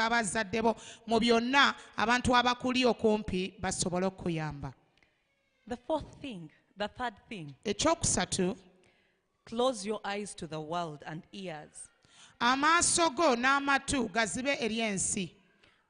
abazadde bo mu byonna abantu abakuli okumpi basobole okuyamba. The third thing, Ekyokusatu, close your eyes to the world and ears. amaaso go n'amatu gazibe eri ensi.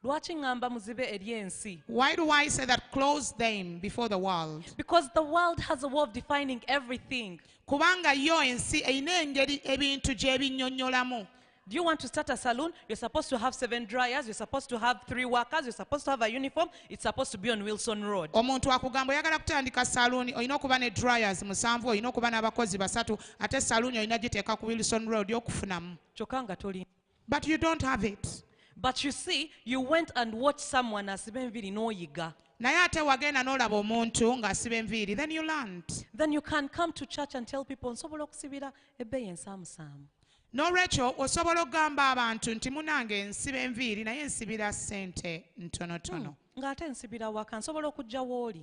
Lwaki ngamba muzibe eri ensi? Why do I say that? Close them before the world. Because the world has a way of defining everything. Kubanga yo ensi eyina engeri ebintu gy'ebinnyonnyolamu. Do you want to start a salon? You're supposed to have 7 dryers. You're supposed to have 3 workers. You're supposed to have a uniform. It's supposed to be on Wilson Road. Omuntu akugamba oyagala kutandika saloon, olina okuba ne dryers 7, olina okuba n'abakozi 3, ate saloon olina giteeka ku Wilson Road okufunamu. Chokanga toli. But you don't have it. But you see, you went and watched someone asiba enviri n'oyiga. Naye ate wagenda n'olaba omuntu ng'asiba enviiri, then you learned. Then you can come to church and tell people, nsobola okusibira ebbeeyi ensaamusaamu. N'olwekyo osobola okugamba abantu nti munange nsiba enviiri naye nsibira ssente ntonotono. Ng'ate nsibira waka nsobola okujja w'oli.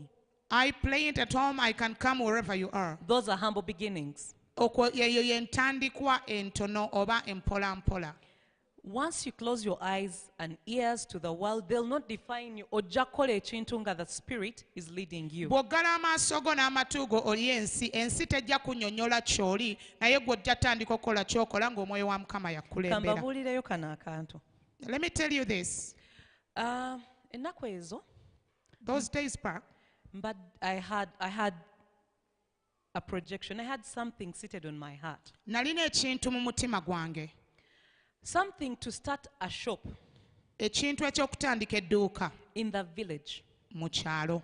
I play it at home, I can come wherever you are. Those are humble beginnings. Okwo yeyo yentandikwa entono oba empola mpola. Once you close your eyes and ears to the world, they'll not define you. Ojja kukola ekintu nga the Spirit is leading you. Bw'oggala amaaso go n'amatu go oli ensi, ensi tejja kunnyonnyola ky'oli, naye gw'ojja tandika okukola ky'okola ng'omwoyo wa Mukama yakulembera. Kambabuulireyo kano akantu. Let me tell you this. Ennaku ezo, Those days back, but I had a projection. I had something seated on my heart. nalina ekintu mu mutima gwange. Something to start a shop Ekintu eky'okutandika edduuka in the village. mu kyalo.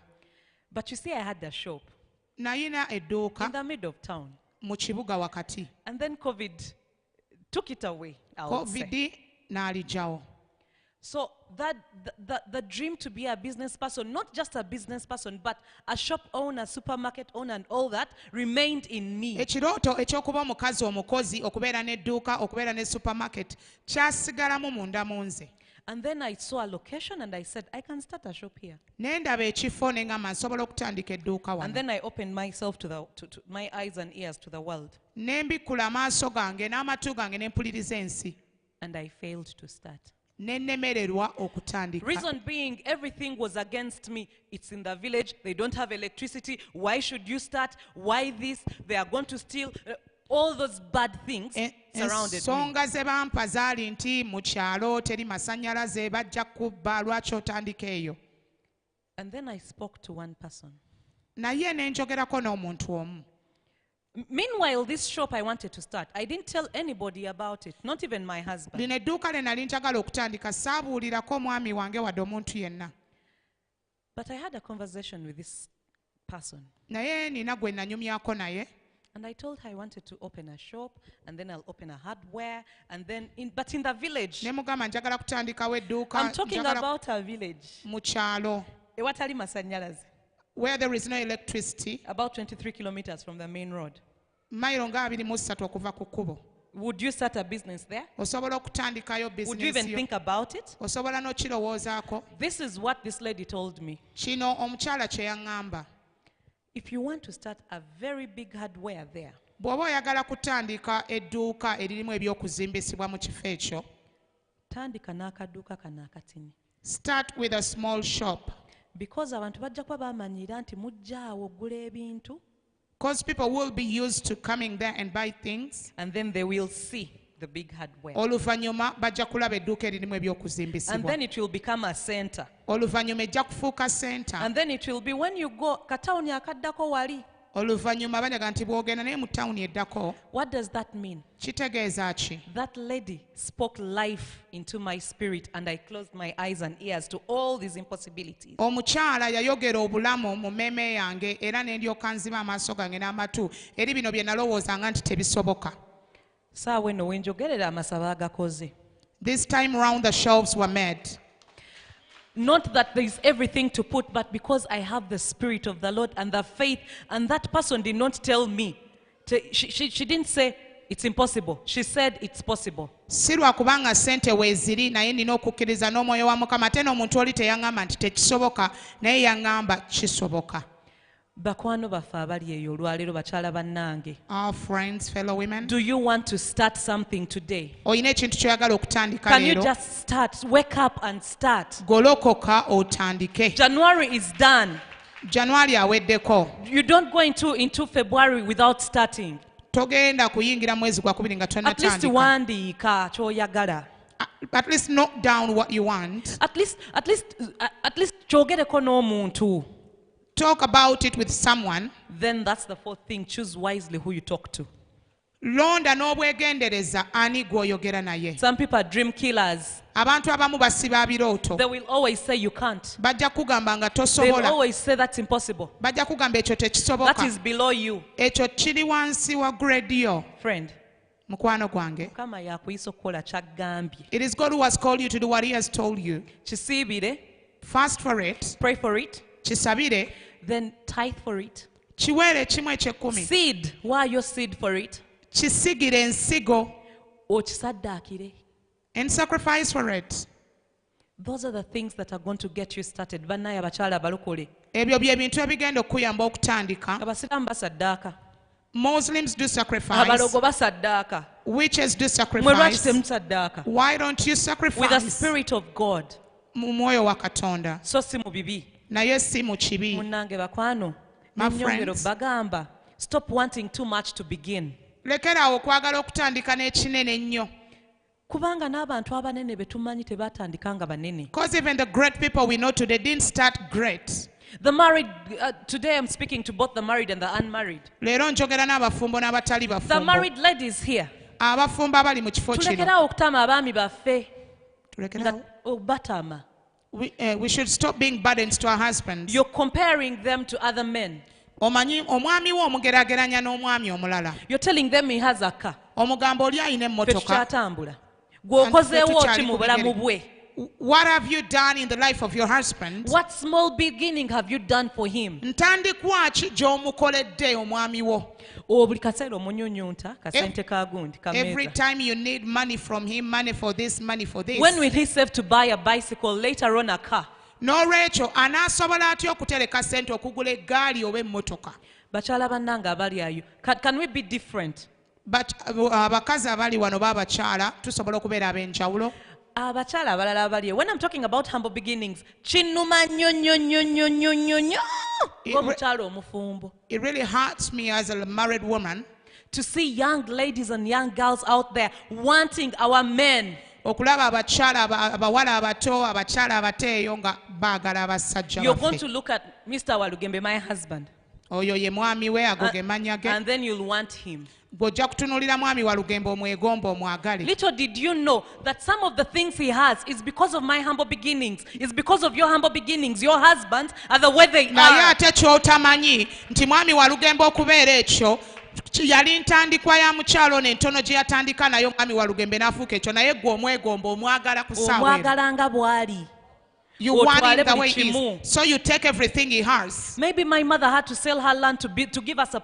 But you see, I had a shop Nalina edduuka in the middle of town. mu kibuga wakati. And then COVID took it away, I would say. COVID n'aligyawo. So the dream to be a business person, not just a business person, but a shop owner, supermarket owner, and all that remained in me. Ekirooto eky'okuba omukazi omukozi, okubeera n'edduuka, okubeera ne supermarket, kyasigalamu munda mu nze. And then I saw a location and I said, I can start a shop here. Ne ndaba ekifo ne ngamba nsobola okutandika edduuka And wano. then I opened myself to my eyes and ears to the world. Ne mbikkula amaaso gange n'amatu gange ne mpuliriza ensi. And I failed to start. Ne nnemererwa okutandika. Reason being, everything was against me. It's in the village. They don't have electricity. Why should you start? Why this? They are going to steal. All those bad things surrounded me. Ensonga ze bampa zaali nti mu kyalo teri masannyalaze, bajja kubba, lwaki otandika eyo. And then I spoke to one person. Naye ne njogerako n'omuntu omu. Meanwhile, this shop I wanted to start, I didn't tell anybody about it, not even my husband. Lino edduuka lye nali njagala okutandika, saabuulirako omwami wange wadde omuntu yenna. But I had a conversation with this person. Naye nina gwe nanyumyako naye. And I told her I wanted to open a shop, and then I'll open a hardware, and then but in the village. Ne mugamba njagala kutandikawo edduuka. I'm talking about a village. Mu kyalo. Ewatali masannyalaze. Where there is no electricity. About 23 kilometers from the main road. Mayiro nga 23 okuva ku kkubo. Would you start a business there? Osobola okutandikayo business yo. Would you even think about it? Osobola n'okirowoozaako. This is what this lady told me. Kino omukyala kye yaŋŋamba. If you want to start a very big hardware there, bw'oba oyagala kutandika edduuka eririmu ebyokuzimbisibwa mu kifo ekyo, tandika n'akaduuka kano akatini. Start with a small shop. Because abantu bajja kuba bamanyira nti mujja awo oggula ebintu. Because people will be used to coming there and buy things. And then they will see the big hardware. Oluvannyuma bajja kulaba edduuka eririmu ebyokuzimbisibwa. And then it will become a center. Oluvannyuma ejja kufuuka center. And then it will be when you go katawuni akaddako wali. Oluvannyuma banyaga nti bw'ogenda naye mu tawuni eddako. What does that mean? Kitegeeza ki? That lady spoke life into my spirit and I closed my eyes and ears to all these impossibilities. Omukyala yayogera obulamu mu mmeeme yange era ne ndyoka nziba amaaso gange n'amatu eri bino bye nalowoozanga nti tebisoboka. Saawa eno we njogerera amasaba agakoze. This time round the shelves were made. Not that there is everything to put, but because I have the Spirit of the Lord and the faith, and that person did not tell me. She didn't say, it's impossible. She said, it's possible. Si lwa kubanga ssente weeziri naye nina okukkiriza n'omwoyo wa Mukama ate n'omuntu oli teyaŋŋamba nti tekisoboka naye yaŋŋamba kisoboka. Bakwano baffe abali eyo olwaleero bakyala bannange. Our friends, fellow women. Do you want to start something today? Oyina ekintu kyoyagala okutandika Can you leero. just start? Wake up and start. Golokoka otandike. January is done. January aweddeko. You don't go into February without starting. Togenda kuyingira mwezi gwa 2 nga At least tonnatandika. wandiika ky'oyagala. At least note down what you want. At least kyogereko n'omuntu. Talk about it with someone. Then that's the fourth thing. Choose wisely who you talk to. Londa n'obwegendereza ani gw'oyogera naye. Some people are dream killers. Abantu abamu basiba birooto. They will always say you can't. Bajja kugamba nga They will tosobola. always say that's impossible. Bajja kugamba ekyo That tekisoboka. is below you. Ekyo kiri wansi wa grade yo. Friend, Mukwano gwange. Mukama yakuyisa okukola ky'aggambye. It is God who has called you to do what he has told you. Kisiibire, Fast for it. pray for it, Kisabire. then tithe for it. Kiweere kimu eky'ekkumi. Seed, why your seed for it? Kisigire ensigo. Okisaddaakire. And sacrifice for it. Those are the things that are going to get you started. Bannaye abakyala abalokole. Ebyo bye bintu ebigenda okuyamba okutandika. Abasiraamu basaddaaka. Muslims do sacrifice. Abalogo basaddaaka. Witches do Mwe lwaki sacrifice. temusaddaaka? Why don't you With the sacrifice? Spirit of God. Mu mwoyo wa Katonda. So si mu bibi. Naye si mu kibi. Munnange bakwano. My Ennyongero friends. bagamba. Stop wanting too much to begin. Lekeraawo okwagala okutandika n'ekinene ennyo. Kubanga n'abantu abanene be tumanyi tebaatandika nga banene. Because even the great people we know today didn't start great. The married, today I'm speaking to both the married and the unmarried. Leero njogera n'abafumbo n'abatali The bafumbo. married ladies here. Abafumbo abali mu kifo kino. Tulekeraawo okutama abaami baffe. Tulekeraawo. Batama. We should stop being burdens to our husbands. You're comparing them to other men. Omanyi omwami wo omugerageranya n'omwami omulala. You're telling them he has a car. Omugamba oli alina Ffe emmotoka. tukyatambula. Gwe okozeewo ki mu bulamu bwe? What have you done in the life of your husband? What small beginning have you done for him? Ntandikwa ki gy'omukoledde omwami wo? Buli kaseera omunyunyunta kasente ka gundi Every kameeza. time you need money from him, money for this, money for this. When will he save to buy a bicycle, later on a car? N'olwekyo anaasobola atya okutereka ssente okugula eggaali oba emmotoka? Bakyala bannange abali ayo. Can we be different? But abakazi abali wano b'abakyala tusobola okubeera ab'enjawulo. Abakyala abalala abali eyo. When I'm talking about humble beginnings, kinnuma nnyo nnyo nnyo nnyo nnyo nnyo nnyo ng'omukyala omufumbo. It really hurts me as a married woman To see young ladies and young girls out there wanting our men. okulaba abakyala abawala abato abakyala abato eyo nga baagala abasajja You're going to baffe. look at Mr. Walugembe, my husband, Oyo ye mwami we ago ge mannya ge. and then you'll want him. Bw'ojja kutunuulira mwami Walugembe omwegomba omwagale. Little did you know that some of the things he has is because of my humble beginnings. It's because of your humble beginnings. Your husbands are the way they Naye are. ate ky'otamanyi nti mwami Walugembe okubeera ekyo yali ntandikwa ya mukyalo ono entono gye yatandika nayo mwami Walugembe n'afuuka ekyo naye ggwe omwegomba omwagala ku ssaawa eno. Omwagala nga bw'ali. You want Otwale him the buli way he kimu. is. So you take everything he has. Maybe my mother had to sell her land to give us a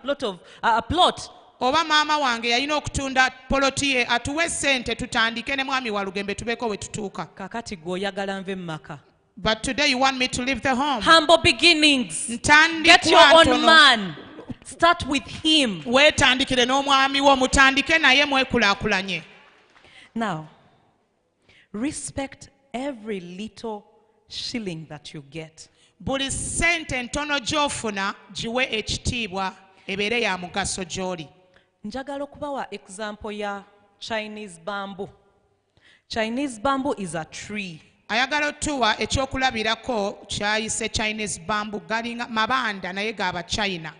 plot. Oba maama wange yalina okutunda poloti ye atuwe ssente tutandike ne mwami Walugembe tubeeko we tutuuka. Kakati gwe oyagala nve mumaka. But today you want me to leave the home. Humble beginnings. Get Ntandikwa your own ntono. man. Start with him. Weetandikire n'omwami wo mutandike naye mwekulaakulanye. Now, respect every little shilling that you get. Buli ssente ntono gy'ofuna giwe ekitiibwa ebeere ya mugaso gy'oli. Njagala okubawa example ya Chinese bamboo. Chinese bamboo is a tree. Ayagala otuwa ekyokulabirako kyayise Chinese bamboo galinga mabanda naye ga China.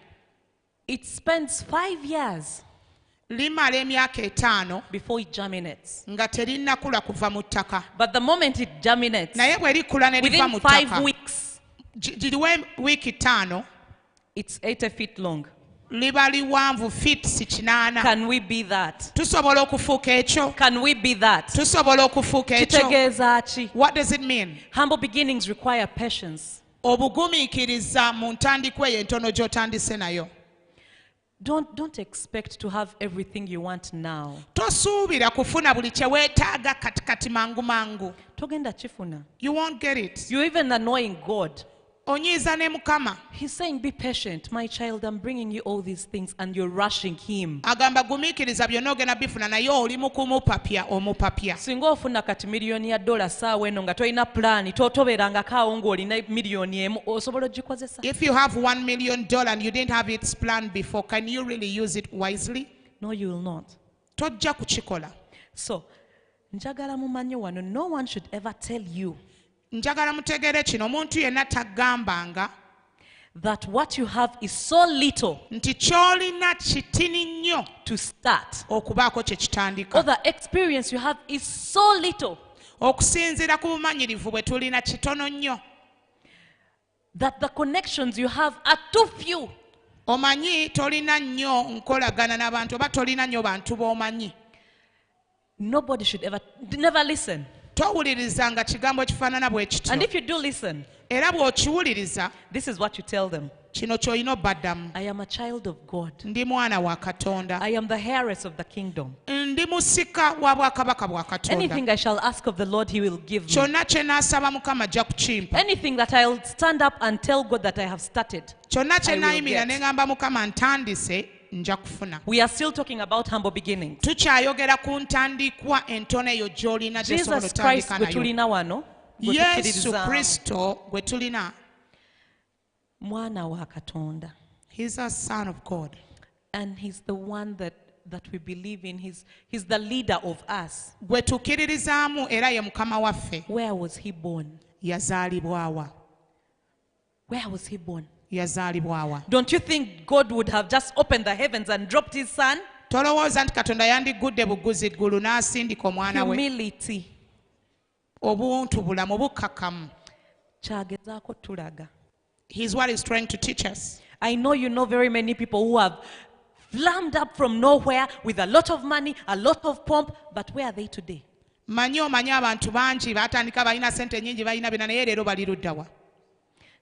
It spends 5 years Limala emyaka 5 before it germinates. nga terinnakula kuva mu ttaka. But the moment it germinates, Naye bwe likula ne liva within mu 5 ttaka weeks, giriwe wiiki 5 it's 80 feet long. liba liwanvu feet 8. Can we be that? Tusobola okufuuka ekyo? Can we be that? Tusobola okufuuka ekyo? Kitegeeza ki? What does it mean? Humble beginnings require patience. Obugumiikiriza mu ntandikwa eyo entono gy'otandise nayo. Don't expect to have everything you want now. Tosuubira kufuna buli kye weetaaga katikati mangu mangu. Togenda kifuna. You won't get it. You're even annoying God. onyiiza ne Mukama. He's saying, be patient, my child, I'm bringing you all these things and you're rushing him. Agamba gumiikiriza byonna ogenda bifuna naye oli mu omupapya. Singa ofuna kati miliyoni ya dola saawa eno nga tolina pulaani tobeerangako awo ng'olina miliyoni emu osobola ogikozesa? If you have $1 million and you didn't have its planned before, can you really use it wisely? No, you will not. Tojja kukikola. So, njagala mumanye wano, no one should ever tell you Njagala mutegeere kino, omuntu yenna taggambanga that what you have is so little nti ky'olina kitini nnyo to start, okubaako kye or kitandika. the experience you have is so little Okusinziira ku bumanyirivu bwe tulina kitono nnyo. that the connections you have are too few. Omanyi tolina nnyo nkolagana n'abantu oba tolina nnyo bantu b'omanyi. Nobody should never listen. Towulirizanga kigambo kifaanana bwe And kityo. if you do listen, Era bw'okiwuliriza this is what you tell them. kino ky'olina obbaddamu. I am a child of God. Ndi mwana wa Katonda. I am the heiress of the kingdom. Ndi musika wa bwakabaka bwa Katonda. Anything I shall ask of the Lord, he will give me. Kyonna kye naasaba Mukama ajja kukimpa. Anything that I'll stand up and tell God that I have started. Kyonna kye I will naayimira get. ne ngamba Mukama ntandise nja kufuna. We are still talking about humble beginnings. Tukyayogera ku ntandikwa entono eyo gy'olina gy'osobola Jesus Christ otandika gwe nayo. tulina wano, gwe Yesu tukkiririzaamu, Kristo gwe tulina. mwana wa Katonda. He's a son of God. And he's the one that we believe in. He's the leader of us. Gwe tukkiririzaamu era ye Mukama waffe. Where was he born? Yazaalibwawa. Where was he born? Yazaalibwawa. Don't you think God would have just opened the heavens and dropped his son? Tolowooza nti Katonda yandigudde buguzi ggulu n'asindika omwana we. Humility. Obuntu bulamu bukkakkamu. Kyagezaako tulaga. He's what he's trying to teach us. I know you know very many people who have flamed up from nowhere with a lot of money, a lot of pomp, but where are they today? Manyi omanyi abantu bangi baatandika balina sente nnyingi balina bina naye leero bali ludda wa?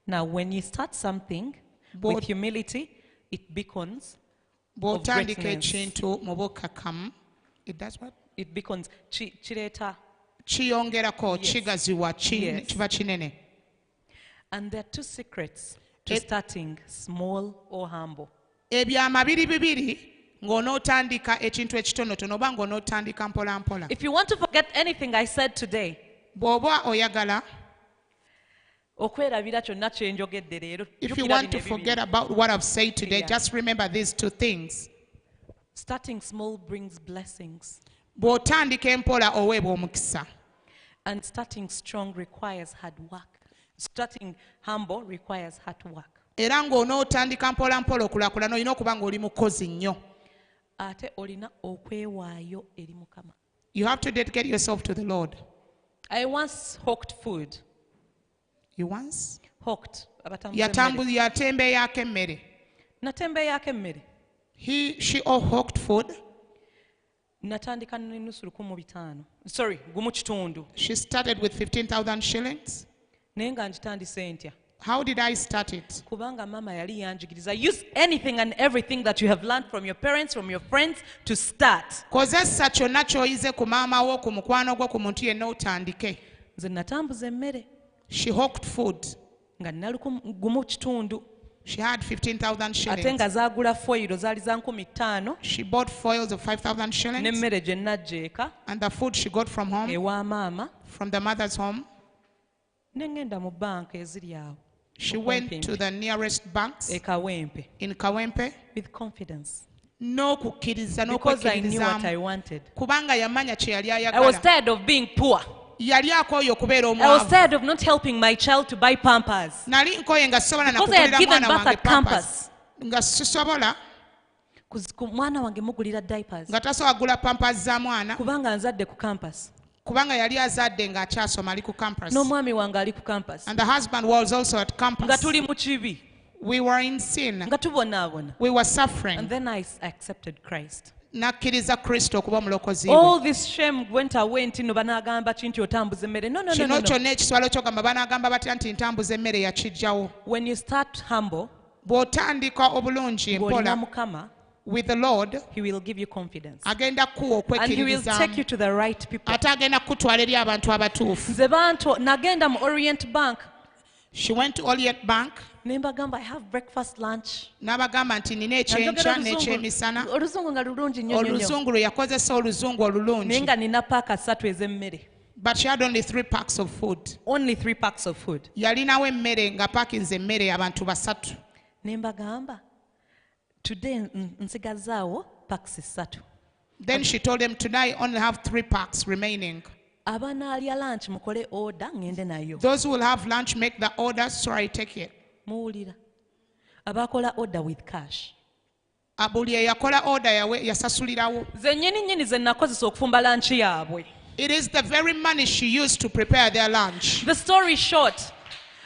Now, when you start something with humility, it beacons of Bw'otandika greatness. ekintu mu bukkakkamu, it does what? It beacons. Chireta. Kiyongerako, Yes. kigaziwa, Yes. kiba kinene. And there are two secrets to It- starting small or humble. Ebyama bibiri ng'onootandika ekintu ekitonotono oba ng'onootandika mpola mpola. If you want to forget anything I said today, Bw'oba oyagala, okwerabira kyonna kye njogedde leero, if you jjukira want bino to ebibiri. forget about what I've said today, Yeah. just remember these two things. Starting small brings blessings, Bw'otandika empola oweebwa omukisa. and starting strong requires hard work. Starting humble requires hard work. Era ng'onootandika mpola mpola okulaakulana olina okuba ng'oli mukozi nnyo. Ate olina okwewaayo eri Mukama. You have to dedicate yourself to the Lord. I once hawked food. You once? Hawked. abatambuza emmere. Yatembeeyako emmere. Natembeeyako emmere. She all hawked food. Natandika n'ennusu 1,500. Sorry, gumu kitundu. She started with 15,000 shillings. Naye nga ngitandise ntya? How did I start it? Kubanga mama yali yanjigiriza, use anything and everything that you have learned from your parents, from your friends to start. Kozesa kyonna ky'oyize ku maama wo, ku mukwano gwo, ku muntu yenna otandike. Nze natambuza emmere She hawked food. nga nali gumu kitundu. She had 15,000 Ate shillings. nga zaagula foyiro zaali za 5,000 She bought foils of 5,000 shillings. n'emmere gye najja eka And the food she got from home, ewa maama, from the mother's home. ne ngenda mu banka eziri awo She went to the nearest banks e Kawempe in Kawempe. with confidence N'okukkiriza because I knew what I n'okwekkiririzaamu. wanted. Kubanga yamanya kye yali I was ayagala. tired of being poor. Yali akooye okubeera I was omwavu. tired of not helping my child to buy Pampers. Nali nkooye nga sisobola na Because I had kugulira given mwana birth wange at campus. nga sisobola Mwana wange mugulira diapers. nga tasobola kugula pampers za mwana Kubanga nzadde ku campus. kubanga yali azadde ng'akyasoma ali ku campus. N'omwami wange ali ku campus. And the husband was also at Nga campus. tuli mu kibi. We were in sin. Nga tubonaabona. We were And suffering. then I accepted Christ. N'akkiriza Kristo okuba omulokozi we. All this shame went away nti no banaagamba ki nti otambuza emmere. No, no, no, Kino no, no. kyonna ekiswalo ky'ogamba banaagamba batya nti ntambuza emmere yakijjawo. When you start humble, Bw'otandika obulungi ng'olina empola Mukama, with the Lord, he will give you confidence. agenda kuwa And he will take you okwekkiririzaamu. to the right people. Ate agenda kukutwala eri abantu abatuufu. Nze bantu nagenda mu Orient Bank. She went to Orient Bank. Ne mbagamba, I have breakfast, lunch. N'abagamba nti nina ekyenkya n'ekyemisana. Oluzungu nga lulungi nnyo nnyo. Oluzungu lwe yakozesa oluzungu Naye olulungi. nga nina paaka 3 ez'emmere. But she had only 3 packs of food. Only 3 packs of food. Yalinawo emmere nga packinze emmere abantu 3. Ne mbagamba, today nsigazaawo packs 3. Then she told them, today I only have 3 packs remaining. Abanaalya lunch mukole order ngende nayo. Those who will have lunch, make the order, so I take it. Muwulira. Abakola order with cash. Buli eyakola order yasasulirawo. Ze nnyini ze nakozesa okufumba lunch yaabwe. It is the very money she used to prepare their lunch. The story short.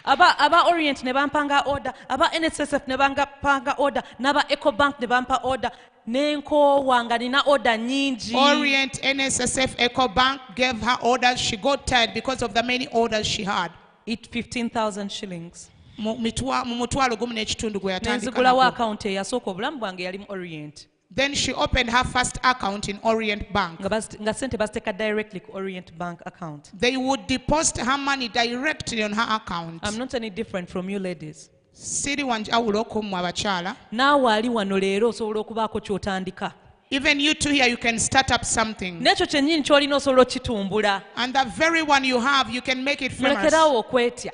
Aba Orient ne bampanga order, aba NSSF ne bampanga order, n'aba EcoBank ne bampa order, n'enkoowa nga nina order nyingi. Orient, NSSF, EcoBank gave her orders. She got tired because of the many orders she had. It 15,000 shillings. Mu mutwalo gumu n'ekitundu gwe Nenzigulawo yatandika. account eyasooka obulamu bwange yali mu Orient. Then she opened her first account in Orient Bank. Nga sente baziteeka directly ku Orient Bank account. They would deposit her money directly on her account. I'm not any different from you ladies. Siri wanjawulo okummwe abakyala. Naawe ali wano leero osobola okubaako ky'otandika. Even you two here, you can start up something. N'ekyo kyennyini ky'olina osobola okitumbula. And the very one you have, you can make it famous. Mulekeraawo okwetya.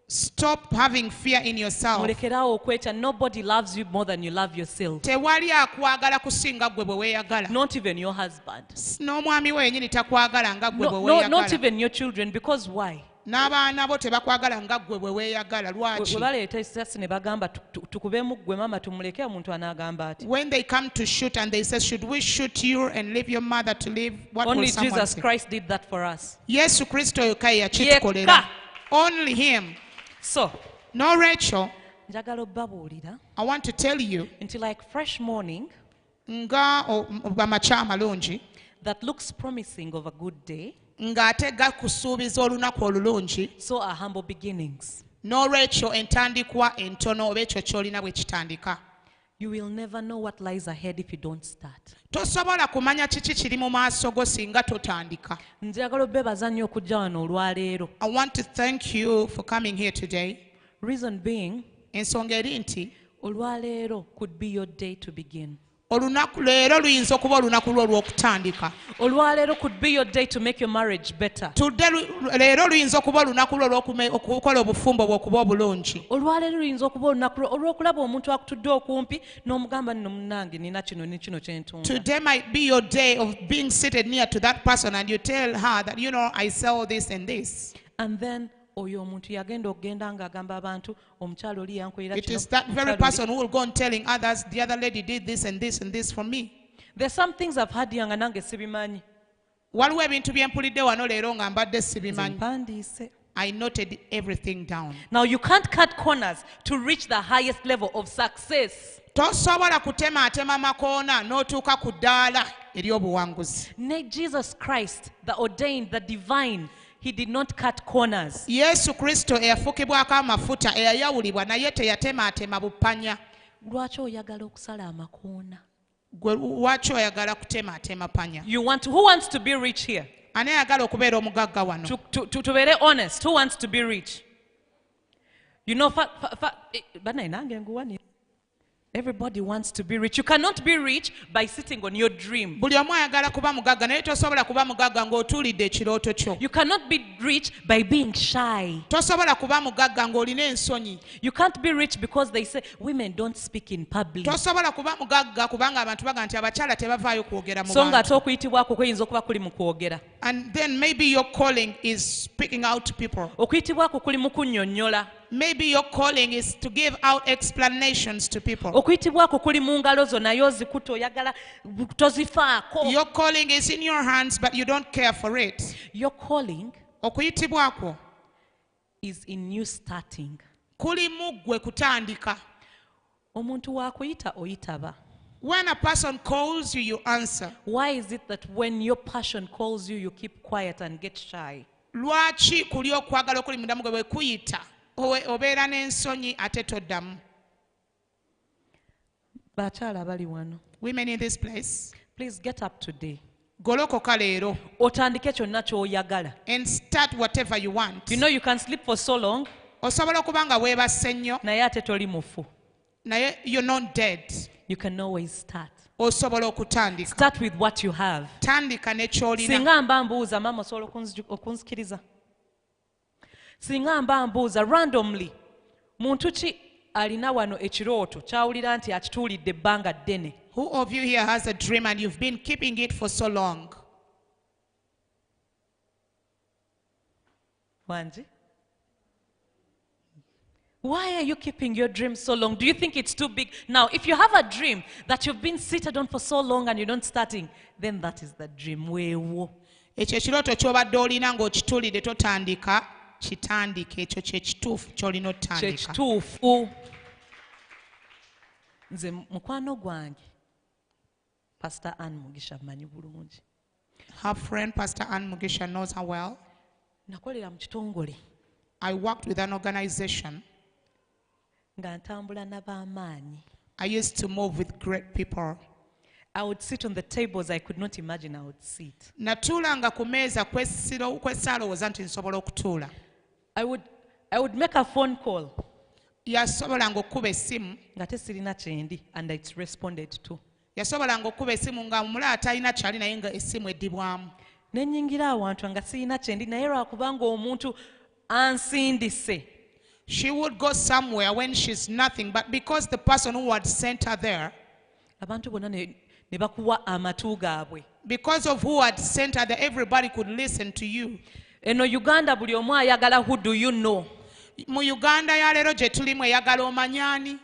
Stop having fear in yourself. Mulekeraawo okwetya. Nobody loves you more than you love yourself. Tewali akwagala kusinga gwe bwe weeyagala. Not even your husband. N'omwami we yennyini takwagala nga gwe bwe weeyagala. Not even your children. Because why? N'abaana bo tebakwagala nga gwe bwe weeyagala. Lwaki? Bwe baleeta essasi ne bagamba tukubeemu ggwe maama tumuleke, omuntu anaagamba ati. When they come to shoot and they say, should we shoot you and leave your mother to live? What Only will someone Jesus say? Christ did that for us. Yesu Kristo yekka yakitukolera. Only him. So, No, Rachel, njagala obbabuulira I want to tell you, nti like fresh morning nga amakya amalungi, that looks promising of a good day, ng'ate gakusuubiza olunaku olulungi, so are humble beginnings. n'olwekyo entandikwa entono oba ekyo ky'olina bwe kitandika. You will never know what lies ahead if you don't start. Tosobola kumanya kiki kiri mu maaso go singa totandika. Njagala obbeebaza nnyo okujja wano olwaleero. I want to thank you for coming here today. Reason being, Ensonga eri nti olwaleero could be your day to begin. olunaku leero luyinza okuba olunaku lwo olw'okutandika. Olwaleero could be your day to make your marriage better. Leero luyinza okuba olunaku lwo olw'okukola obufumbo bw'okuba obulungi. Olwaleero luyinza okuba olunaku lwo olw'okulaba omuntu akutudde okumpi n'omugamba nno munnange nina kino ne kino kye ntunda. Today might be your day of being seated near to that person and you tell her that, you know, I sell this and this. And then oyo omuntu yagenda okugenda ng'agamba abantu omukyalo oli yankolera kino. It is that very person who will go on telling others, the other lady did this and this and this for me. There's some things I've had nga nange sibimanyi. Waliwo ebintu bye mpulidde wano leero nga mbadde sibimanyi. Mpandiise. I noted everything down. Now you can't cut corners to reach the highest level of success. Tosobola kutemaatema makoona n'otuuka ku ddaala ery'obuwanguzi. Jesus Christ, the ordained, the divine, he did not cut corners. Yesu Kristo eyafukibwako amafuta eyayawulibwa naye teyatemaatema bupanya. Lwaki oyagala okusala amakoona? Gwe lwaki oyagala kutemaatema panya? Who wants to be rich here? Ani ayagala okubeera omugagga wano? To be honest, who wants to be rich? You know, nange nguwanira. Everybody wants to be rich. You cannot be rich by sitting on your dream. Buli omu ayagala kuba mugagga naye tosobola kuba mugagga ng'otuulidde ekirooto kyo. You cannot be rich by being shy. Tosobola kuba mugagga ng'olina ensonyi. You can't be rich because they say women don't speak in public. Tosobola kuba mugagga kubanga abantu baga nti abakyala tebavaayo kwogera mu So nga bantu. okuyitibwako kuyinza okuba kuli mu kwogera. And then maybe your calling is speaking out to people. Okuyitibwako kuli mu kunnyonnyola. Maybe your calling is to give out explanations to people. Okuyitibwako kuli mu ngalo zo naye ozikuta oyagala tozifaako. Your calling is in your hands but you don't care for it. Your calling Okuyitibwako is in you starting. kuli mu ggwe kutandika. Omuntu wakuyita oyitaba. When a person calls you, you answer. Why is it that when your passion calls you, you keep quiet and get shy? Lwaki kuli okwagala okuli mundamu gwe bwe kuyita obeera n'ensonyi ate toddamu? Bakyala bali wano. Women in this place, Please get up today. golokoka leero Otandike kyonna ky'oyagala. and start whatever you want. You know you can sleep for so long. osobola okuba nga weebase nnyo naye ate toli mufu. naye you're not dead. You can always start. Osobola okutandika. Start with what you have. Tandika ne ky'olina. Singa mba mbuuza, mama osobola okunzikiriza. Singa mba mbuuza randomly, muntu ki alina wano ekirooto kyawulira nti akituulidde ebbanga ddene? Who of you here has a dream and you've been keeping it for so long? Wanji? Why are you keeping your dream so long? Do you think it's too big? Now, if you have a dream that you've been seated on for so long and you're not starting, then that is the dream. Weewo. Ekyo ekirooto ky'obadde olina ng'okituulidde totandika, kitandike. Ekyo kye kituufu ky'olina otandika. Kye kituufu. Nze mukwano gwange, Pastor Ann Mugisha mmanyi bulungi. Her friend Pastor Ann Mugisha knows her well. Nakolera mu kitongole. I worked with an organization. Nga ntambula n'ab'amaanyi. I used to move with great people. I would sit on the tables I could not imagine I would sit. Natuulanga ku meeza kwesaalowooza nti nsobola okutuula. I would make a phone call. Yasobolanga okukuba essimu. Nga tesirina kyendi and it's responded to. Yasobolanga okukuba essimu nga mulaata alina kyali naye nga essimu eddibwamu. Ne nnyingira awantu nga sirina kyendi naye lwakubanga omuntu ansindise. She would go somewhere when she's nothing, but because the person who had sent her there, abantu bonna ne bakuwa amatu gaabwe. because of who had sent her there, everybody could listen to you. Eno Uganda buli omu ayagala who do you know. Mu Uganda ya leero gye tulimu eyagala omanyaani.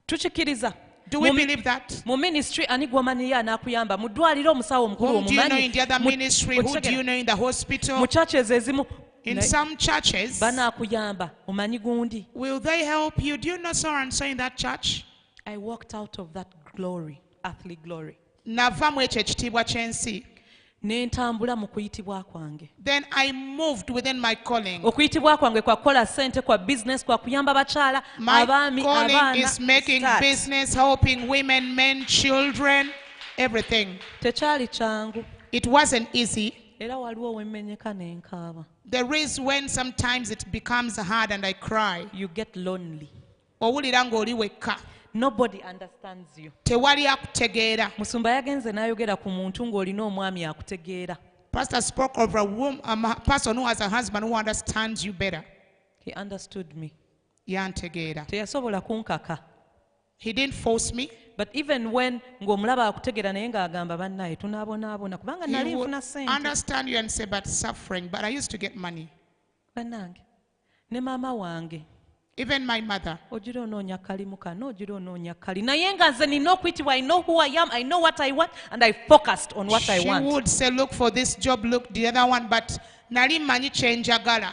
Tukikiriza. Do we believe that? Mu ministry ani gw'omanyi anaakuyamba. Mu ddwaliro omusawo omukulu Whom do you know in the other omumanyi. ministry? Who do you know in the hospital? Mu churches ezimu In some churches, banaakuyamba omanyi gundi. will they help you? Do you know so and so in that church? I walked out of that glory, earthly glory. Nava mu ekyo ekitiibwa ky'ensi. Ne ntambula mu kuyitibwa kwange. Then I moved within my calling. Okuyitibwa kwange kwa kukola ssente, kwa business, kwa kuyamba bakyala, My abaami, calling abaana. is making Start. business, helping women, men, children, everything. Tekyali kyangu. It wasn't easy. Era waliwo we mmenyeka ne nkaaba. There is when sometimes it becomes hard and I cry. You get lonely. Owulira ng'oli wekka. Nobody understands you. Tewali akutegeera. Musumba yagenze n'ayogera ku muntu ng'olina omwami akutegeera. Pastor spoke of a person who has a husband who understands you better. He understood me. Yantegeera. Teyasobola kunkaka. He didn't force me. But even when ng'omulaba akutegeera naye ng'agamba bannaye tunaabonaabona kubanga nali He would nfuna ssente. understand you and say, but suffering. But I used to get money. Bannange ne maama wange Even my mother. ogira onoonya kalimu kano ogira onoonya kali naye nga nze nina okuyitibwa I know who I am, I know what I want and I focused on what I She want. would say, look for this job, look the other one, but nali manyi kye njagala.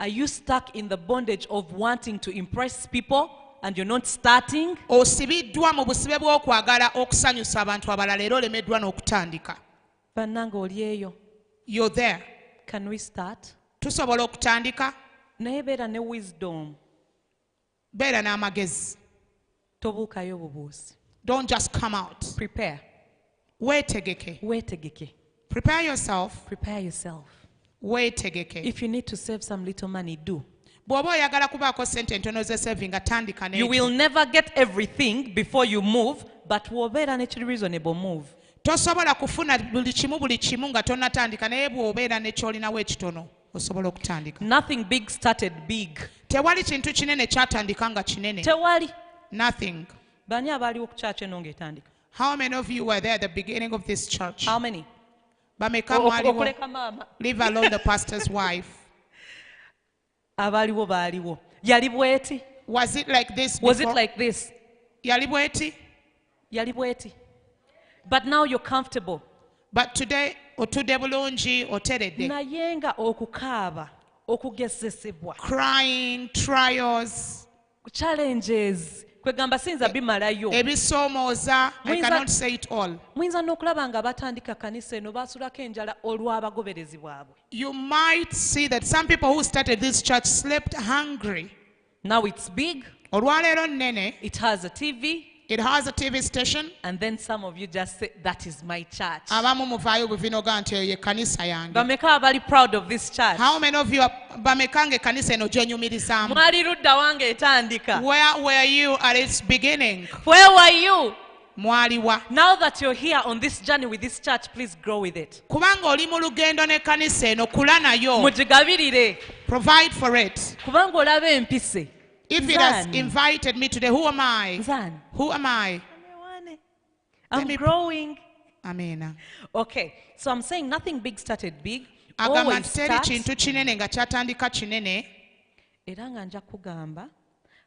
Are you stuck in the bondage of wanting to impress people and you're not starting? Osibiddwa mu busibe bw'okwagala okusanyusa abantu abalala era olemeddwa n'okutandika. Bannange oli eyo. You're there. Can we start? Tusobola okutandika. Naye beera ne wisdom. Beera n'amagezi. Tobuukayo bubuusi. Don't just come out. Prepare. Weetegeke. Weetegeke. Prepare yourself. Prepare yourself. Weetegeke. If you need to save some little money, do. Bw'oba oyagala kubaako sente entono z'esevinga tandika You will n'ekyo. never get everything before you move, but w'obeera n'ekiri reasonable move. Tosobola kufuna buli kimu nga tonnatandika naye bw'obeera ne ky'olinawo ekitono osobola okutandika. Nothing big started big. Tewali kintu kinene kyatandika nga kinene. Tewali. Nothing. Bani abaaliwo ku church eno ng'etandika? How many of you were there at the beginning of this church? How many? Bameka mwaliwo? Okuleka maama. Leave alone the pastor's wife. Abaaliwo baaliwo. Yali bweti? Was it like this before? Was it like this? Yali bweti? Yali bweti. But now you're comfortable. But today otudde bulungi oteredde. Naye nga okukaaba, okugezesebwa, Crying, trials, challenges, kwegamba siyinza bimalayo. ebisoomooza. I cannot say it all. Muyinza n'okulaba nga batandika kanisa eno baasulako enjala olw'abagoberezi bwabwe. You might see that some people who started this church slept hungry. Now it's big, Olwaleero nnene, it has a TV, It has a TV station. And then some of you just say, that is my church. Abamu muvaayo buvinoga nti eyo kanisa yange. Bameka abali proud of this church. How many of you bamekange kanisa eno gyenyumirizaamu? Mwali ludda wange etandika. Where were you at its beginning? Where were you? Mwaliwa. Now that you're here on this journey with this church, please grow with it. Kubanga oli mu lugendo ne kanisa eno kula nayo. Mugigabirire. Provide for it. Kubanga olaba empise. If it has invited me today, who am I? Nzani. Who am I? I'm growing. Amen. Okay, so I'm saying nothing big started big. Agamba Always nti teri start. kintu kinene nga kyatandika kinene. Era nga nja kugamba,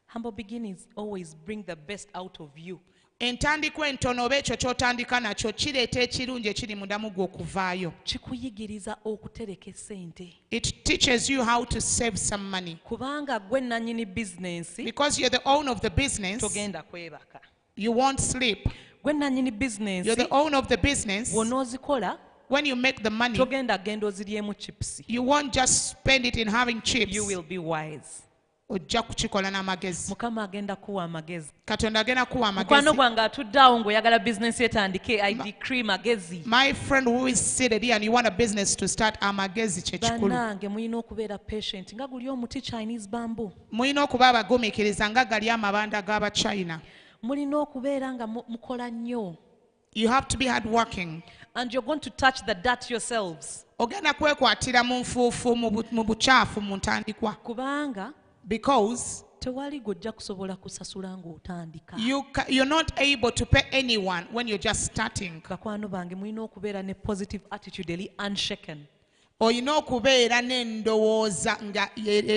humble beginnings always bring the best out of you. Entandikwa entono oba ekyo ky'otandika nakyo kireeta ekirungi ekiri mundamu gwe okuvaayo. Kikuyigiriza okutereka essente. It teaches you how to save some money. Kubanga gwe nannyini business, Because you're the owner of the business, togenda kwebaka. you won't sleep. Gwe nannyini business, You're the owner of the business. bw'onoozikola, When you make the money, togenda genda oziryemu chips. you won't just spend it in having chips. You will be wise. Ojja kukikola n'amagezi. Mukama agenda kuwa amagezi. Katonda agenda kuwa Mukwano amagezi. gwange atudde awo ng'oyagala business etandike, I decree magezi. My friend who is seated here and you want a business to start, amagezi kye kikulu. Bannange mulina okubeera patient nga guli omuti Chinese bamboo. Mulina okuba abagumiikiriza nga gali amabanda g'aba China. Mulina okubeera nga mukola nnyo. You have to be hardworking. And you're going to touch the dirt yourselves. Ogenda kwekwatira mu nfuufu mu bukyafu mu ntandikwa. Kubanga Because tewali gojja kusobola kusasula ng'otandika. you're not able to pay anyone when you're just starting. Bakwano bange mulina okubeera ne positive attitude eri unshaken. Olina okubeera n'endowooza nga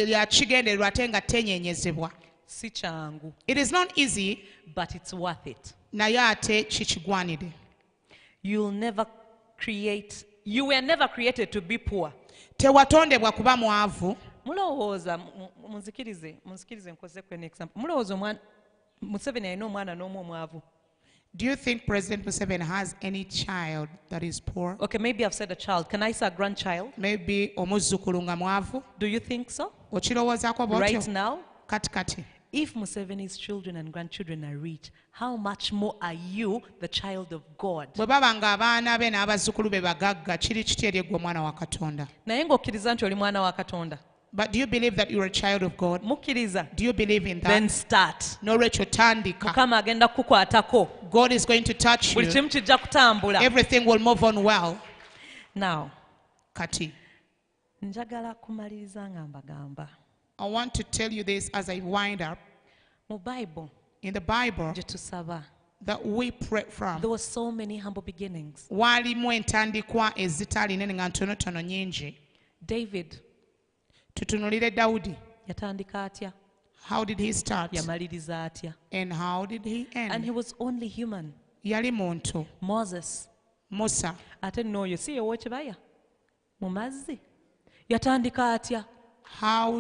ya kigendererwa ate nga tenyenyezebwa. Si kyangu. It is not easy, But it's worth it. naye ate kikigwanidde. You were never created to be poor. Tewatondebwa kuba mwavu. Mulowooza, munzikirize nkozeko an example. Mulowooza Museveni alina omwana n'omu omwavu. Do you think President Museveni has any child that is poor? Okay, maybe I've said a child. Can I say a grandchild? Maybe omuzzukulu nga mwavu? Do you think so? Okirowoozaako bw'otyo? Right now? Kati. If Museveni's children and grandchildren are rich, how much more are you, the child of God? Bwe baba ng'abaana be n'abazzukulu be bagagga, kiri kiti eri ggwe omwana wa Katonda. Naye ng'okkiriza nti oli mwana wa Katonda. But do you believe that you're a child of God? Mukkiriza. Do you believe in that? Then start. N'olwekyo tandika. Mukama agenda kukukwatako. God is going to touch Buli you. kimu kijja kutambula. Everything will move on well. Now, Kati. njagala kumaliriza nga mbagamba. I want to tell you this as I wind up. Mu Bible, In the Bible gye tusaba, that we pray from, there were so many humble beginnings. waalimu entandikwa ezitaali nene nga ntonotono nyingi. David, Tutunulire Dawudi. yatandika atya? How did he start? Yamaliriza atya? And how did he And he end? was only human. Yali muntu. Moses, Musa. ate n'oyo si yewookibaya mu mazzi. Yatandika atya? How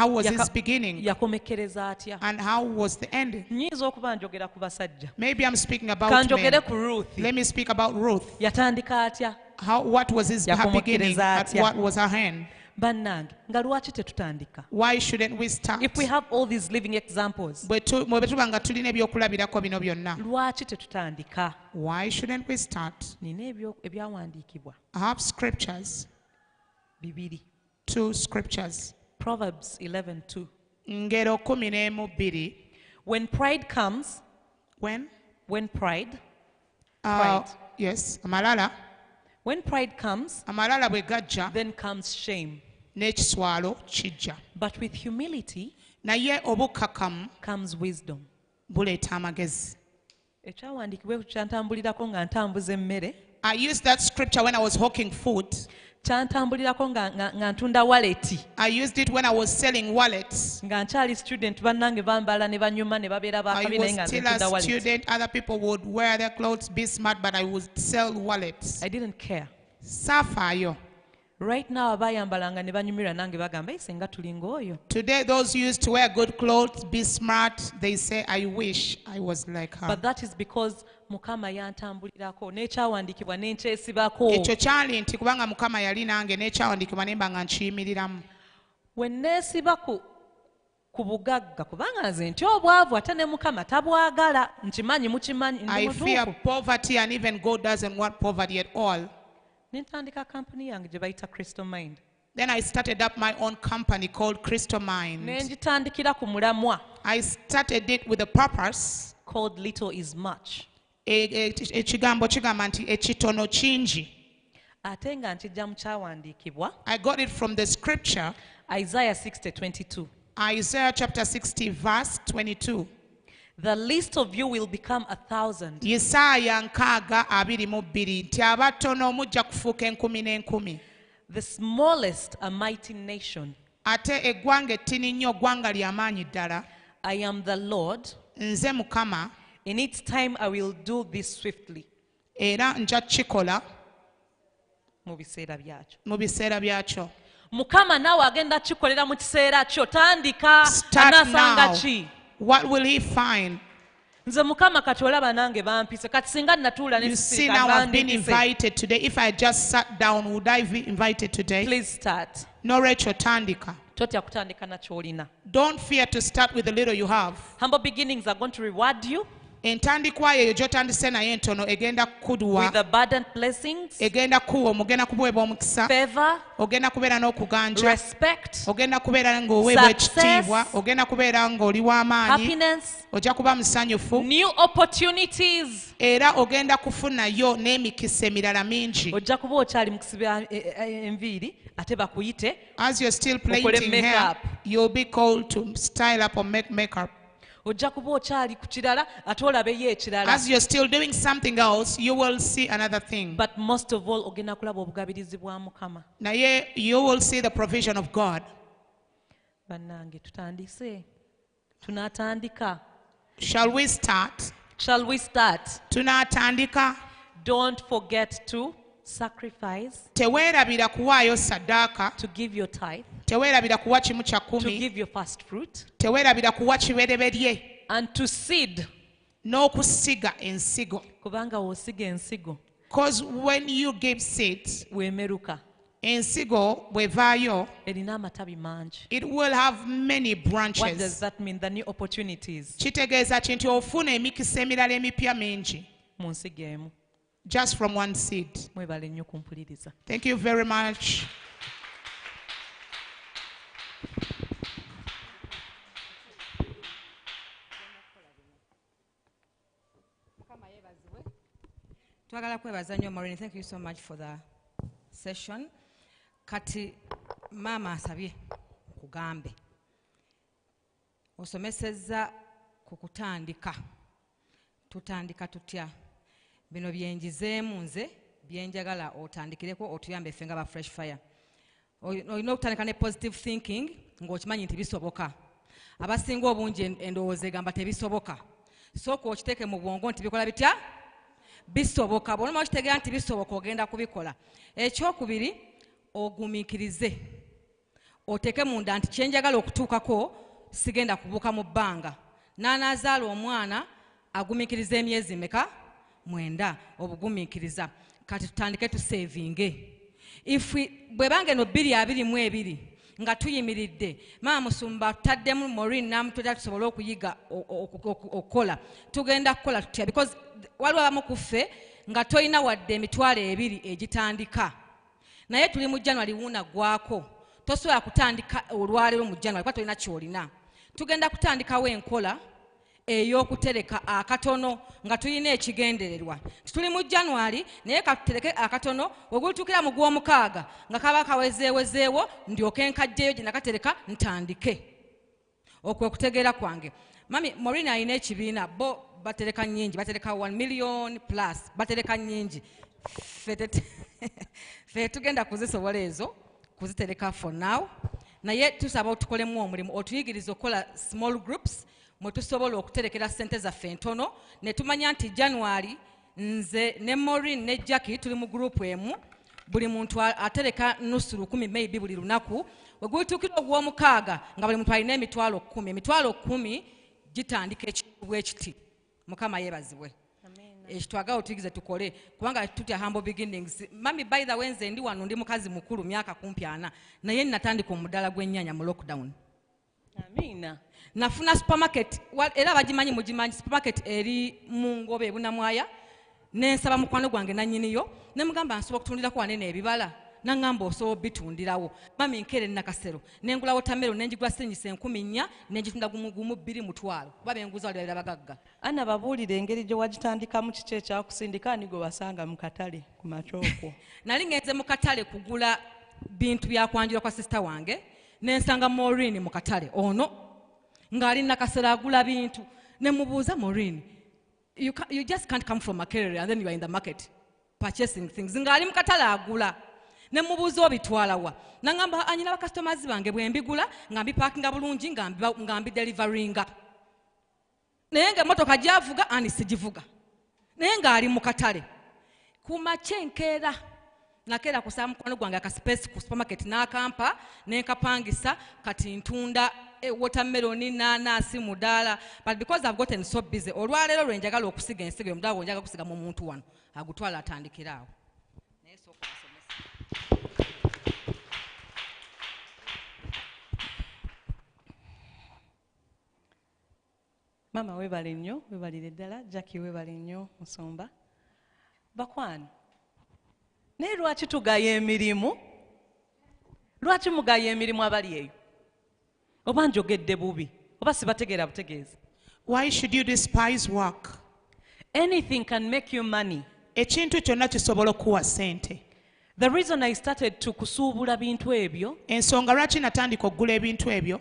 was his beginning? Yakomekereza atya? And how was the end? Nnyinza okuba njogera ku basajja. Maybe I'm speaking about Kanjogere men. ku Ruth. Let me speak about Ruth. Yatandika atya? What was her beginning? Yakomekereza And atya? what was her end? Bannange, nga lwaki tetutandika? Why shouldn't we start? If we have all these living examples, Bwe tuba nga tulina ebyokulabirako bino byonna. lwaki tetutandika? Why shouldn't we start? Nina ebyawandiikibwa I have scriptures. bibiri. 2 scriptures. Proverbs 11:2. Ngero 12. When pride comes, When? pride, Yes. Amalala. when pride comes, Amalala bwe gajja then comes shame. n'ekiswalo kijja. But with humility Naye obukkakkamu comes wisdom. buleeta amagezi. Ekyawandiikibwa kyantambulirako nga ntambuza emmere, I used that scripture when I was hawking food. kyantambulirako nga ntunda waleti. I used it when I was selling wallets. Nga nkyali student bannange bambala ne banyuma ne babeera I bakabi naye nga was still ntunda a waleti. student. Other people would wear their clothes, be smart, but I would sell wallets. I didn't care. Saafaayo. Right now abayambalanga ne banyumirwa nange bagamba senga tulinga oyo. Today, those who used to wear good clothes, be smart, they say, I wish I was like her. But that is because Mukama yantambulirako n'ekyawandiikibwa n'enkyesibako. Ekyo kyali nti kubanga Mukama yali nange n'ekyawandiikibwa ne mba nga nkiyimiriramu. When neesiba ku bugagga kubanga nze ntya obwavu ate ne Mukama tabwagala nkimanyi mukimanyi ndi I fear mutuufu. poverty, and even God doesn't want poverty at all. Ne ntandika kampuni yange gye bayita Crystal Mind. Then I started up my own company called Crystal Ne Mind. ngitandikira ku mulamwa I started it with a purpose. called Little is Much. Ekigambo kigamba nti ekitono kingi. Ate nga nkijja mu kyawandiikibwa I got it from the scripture, Isaiah 60:22. Isaiah chapter 60 verse 22. The least of you will become 1,000. Yesaya 6:22 nti abatono mujja kufuuka enkumi n'enkumi. The smallest a mighty nation. Ate eggwanga ettini nnyo ggwanga ly'amaanyi ddala. I am the Lord. Nze Mukama In its time I will do this swiftly. era nja kukikola Mu biseera byakyo. mu biseera byakyo. Mukama naawe agenda kikolera mu kiseera kyo. Tandika. Start Anaasanga now. ki? What will he find? Nze Mukama kati olaba nange bampise. Kati singa natuula ne You see, sisirika now I've been bandimpise. invited today. If I just sat down, would I be invited today? Please start. No, Rachel, tandika. Totya kutandika na ky'olina. Don't fear to start with the little you have. Humble beginnings are going to reward you Entandikwa eyo gy'otandise naye entono egenda kukuduwa, with abundant blessings, egenda kuwa, ogenda kuweebwa omukisa, favor, ogenda kubeera n'okuganja, respect, ogenda kubeera ng'oweebwa success, ekitiibwa, ogenda kubeera ng'oli w'amaanyi, happiness, ojja kuba musanyufu, new opportunities. era ogenda kufunayo n'emikisa emirala mingi. Ojja kuba okyali mu kusiba enviiri ate bakuyite As you're still Okole plaiting hair, makeup. you'll be called to style up or make makeup. ojja kuba okyali ku kirala ate olabeyo ekirala. As you're still doing something else, you will see another thing. But most of all ogenda kulaba obugabirizi bwa Mukama. Naye you will see the provision of God. Bannange tutandise. Tunatandika. Shall we start? Shall we start? Tunatandika. Don't forget to sacrifice, Teweerabira kuwaayo saddaaka, to give your tithe, teweerabira kuwa kimu kya to kumi, give your first fruit, teweerabira kuwa kibereberye, and to seed. n'okusiga ensigo. Kubanga w'osiga ensigo Because when you give seeds, weemeruka, ensigo bw'evaayo, erina amatabi mangi. it will have many What does branches. that mean? The new opportunities. Kitegeeza ki nti ofuna emikisa emirala emipya mingi Mu nsigo emu. just from one seed. Mwebale nnyo kumpuliriza. Thank you very much. Twagala kwebaza nnyo Maureen, thank you so much for the session. Kati maama asabye kugambe. Osomesezza ku kutandika. Tutandika tutya. Bino byenjizeemu nze byenjagala otandikireko otuyambe ffe nga ba fresh fire. Olina okutandika ne positive thinking ng'okimanyi nti bisoboka. Abasinga obungi endowooza egamba tebisoboka. Sooka okiteeke mu bwongo nti bikola bitya? Bisoboka. Bw'oluma okitegeera nti bisoboka ogenda kubikola. Ekyokubiri ogumiikirize. Oteeke munda nti kyenjagala okutuukako sigenda kubuuka mu bbanga. N'anaazaala omwana agumiikiriza emyezi meka? 9. Obugumiikiriza. Kati tutandike tusevinge. Bwebanga eno 2022 nga tuyimiridde maama Musumba tutaddemu Maureen n'amutweta tusobole okuyiga okukola. Tugenda kukola tutya because waliwo abamu ku ffe nga toyina wadde emitwalo 2 egitandika. Naye tuli mu January wuuna gwako. Tosobola kutandika olwaleero mu January kuba tolina ky'olina. Tugenda kutandikawo enkola ey'okutereka akatono nga tulina ekigendererwa. Tuli mu January naye katutereke akatono wegulituukira mu gw'omukaaga nga kaba kawezeewezeewo ndyoke nkajjeyo gye nakatereka ntandike. Okwo kutegeera kwange. Mami Maureen alina ekibiina bo batereka nnyingi, batereka 1 million plus, batereka nnyingi. Ffe tugenda kuzisobola ezo kuzitereka for now. Naye tusaba otukolemu omulimu otuyigiriza okukola small groups mwe tusobola okuterekera ssente zaffe entono ne tumanya nti January nze ne Maureen ne Jackie tuli mu group emu buli muntu atereka nusu 10 maybe buli lunaku wegulituukira ogw'omukaaga nga buli muntu alina emitwalo 10. Emitwalo 10 gitandika ekibu ekiti. Mukama yeebazibwe. Ekitwagala otuyigize tukole kubanga tutya humble beginnings. Mami by the way nze ndi wano ndi mukazi mukulu myaka kumpi 4 naye natandika omuddala gw'ennyaanya mu lockdown. Amina. Nafuna supermarket era bagimanyi mugimanyi supermarket eri mu Ngobe Bunamwaya nensaba mukwano gwange nannyiniyo ne mugamba nsobola okutundiraku wanene ebibala nangamba osobola bitundirawo mami nkere nakasero nengula watermelon nenjigula senyisa 10,000 nenjitunda gumu 2 mutwalo kuba benguza wali bagagga. Ana babuulire engeri gye wagitandikamu kiki ekyakusindika ni gwe wasanga mu katale ku macooko. Nali ngenze mu katale kugula bintu byakwanjira kwa sister wange nensanga Maureen mu katale ono ngali nakasero agula bintu ne mubuuza Maureen, you just can't come from Makerere and then you are in the market purchasing things. Ngali mu katale agula ne mubuuza obitwalawa nangamba anyina ba customers bange bwe mbigula ngambi parkinga bulungi ngambi deliveringa naye nga motoka gyavuga ani sigivuga naye ngaali mu katale kumakyenkera nakera kusaba mukwano gwange akaspace ku supermarket n'akampa nenkapangisa kati ntunda watermelon nanasi mudaala, but because I've gotten so busy olwaleero lwe njagala okusiga ensigo omudaala njagala kusiga mu muntu wano agutwala atandikiraawo. Mama webale nnyo, webalire ddala. Jackie webale nnyo, Musomba. Bakwano, naye lwaki tugaya emirimu? Lwaki mugaya emirimu abali eyo? Oba njogedde bubi? Oba sibategeera butegeezi? Why should you despise work? Anything can make you money. Ekintu kyonna kisobola okuwa sente. The reason I started to kusuubula bintu ebyo, Ensonga lwaki natandika okugula ebintu ebyo,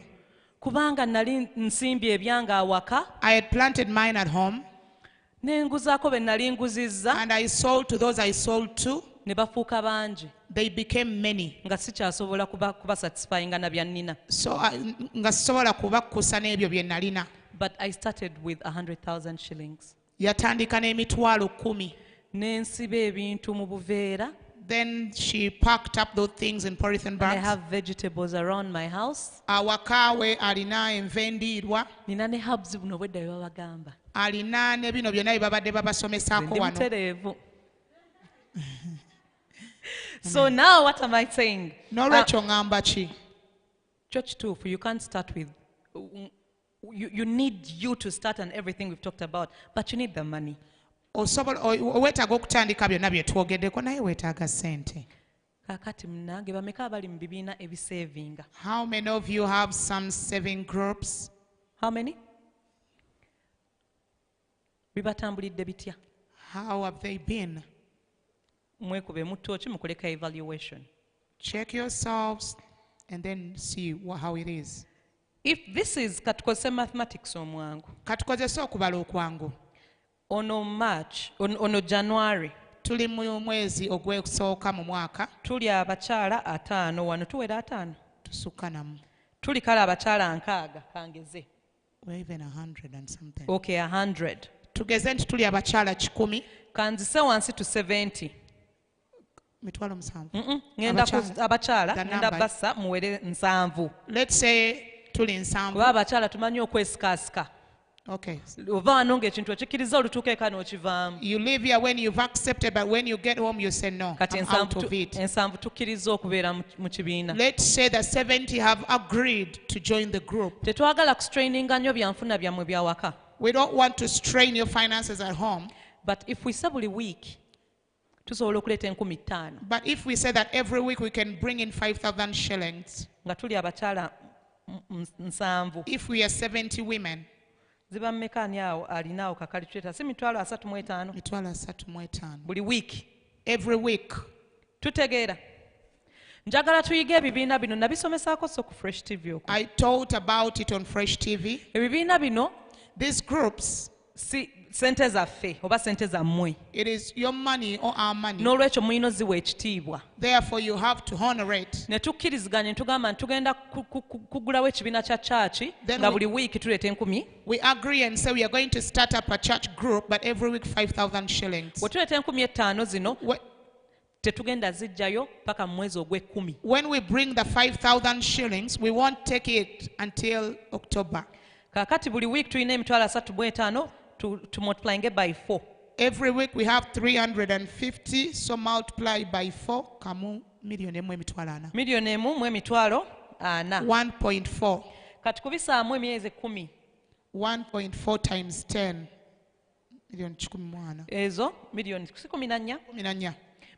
kubanga nali nsimbye ebyanga awaka, I had planted mine at home nenguzaako be nali nguzizza, and I sold to those I sold to. ne bafuuka bangi, They became many. nga sikyasobola kuba satisfyinga na bya nnina. So nga sisobola kubakkusa n'ebyo bye nalina. But I started with 100,000 shillings. Yatandika n'emitwalo 10. Nensiba ebintu mu buveera. Then she packed up those things in polythene I bags. have vegetables around my house. Awakaawe alina enva endiirwa, Nina ne herbs buno bwedda bye babagamba. alina ne bino byonna bye babadde babasomesaako Ndi wano. mutereevu. So now what am I saying? N'olwekyo ŋŋamba ki? Church too, you can't start with, you need you to start and everything we've talked about, but you need the money. Weetaaga okutandika byonna bye twogeddeko naye weetaaga ssente. Kakati munange bameka abali mu bibiina ebisevinga? How many of you have some saving groups? How many? Bibatambulidde bitya? How have they been? Mwekube mutoki mukoleka evaluation. Check yourselves and then see how it is. If this is katukozese mathematics omwangu. Katukozese okubala okwangu. Ono March, ono January. Tuli mu mwezi ogw'okusooka mu mwaka. Tuli abakyala 5 wano tuwera 5. Tusukka namu. Tuli kale abakyala 6 kangeze. We're even 100 and something. Okay, 100. Tugeze nti tuli abakyala 100. Kanzise wansi to 70. Mitwalo 7. Ngenda abakyala ngenda bassa muwere 7. Let's say tuli 7. Kuba abakyala tumanyi okwesikasika. Okay. Ova wano ng'ekintu okikiriza olutuuka eka n'okivaamu. You live here when you've accepted, but when you get home you say no, Kati I'm out of it. ensanvu tukkiriza okubeera mu kibiina. Let's say that 70 have agreed to join the group. Tetwagala kustraininga nnyo byanfuna byammwe byawaka. We don't want to strain your finances at home. But if we say buli week tusobola okuleeta 5,000 But if we say that every week we can bring in 5,000 shillings, nga tuli abakyala 7, if we are 70 women, ziba mmeka ani awo alinaawo kakali tuleeta si mitwalo 35 mitwalo 35 buli week. every week. Tutegeera? Njagala tuyige ebibiina bino nabisomesaako so ku Fresh TV okwo. I taught about it on Fresh TV. Ebibiina bino These groups, si sente zaffe oba sente zammwe. it is your money or our money. N'olwekyo mulina oziwa ekitiibwa. Therefore, you have to honor it. Ne tukkiriziganya ne tugamba nti tugenda kugulawo ekibiina kya chaaki Then nga we- buli wiiki tuleeta 10,000. We agree and say we are going to start up a church group, but every week 5,000 shillings. Bwe tuleeta 5,000 zino Wh- tetugenda zijjayo paka mu mwezi ogw'ekkumi. When we bring the 5,000 shillings, we won't take it until October. Kaakati buli wiiki tulina emitwalo 35 tumultiplyinge by 4. Every week we have 350, so multiply by 4, kamu million emu emitwalo ana. Miliyoni emu mu emitwalo 4. 1.4. kati kubisaamu emyezi 10 1.4 times 10 million 14 ezo miliyoni 14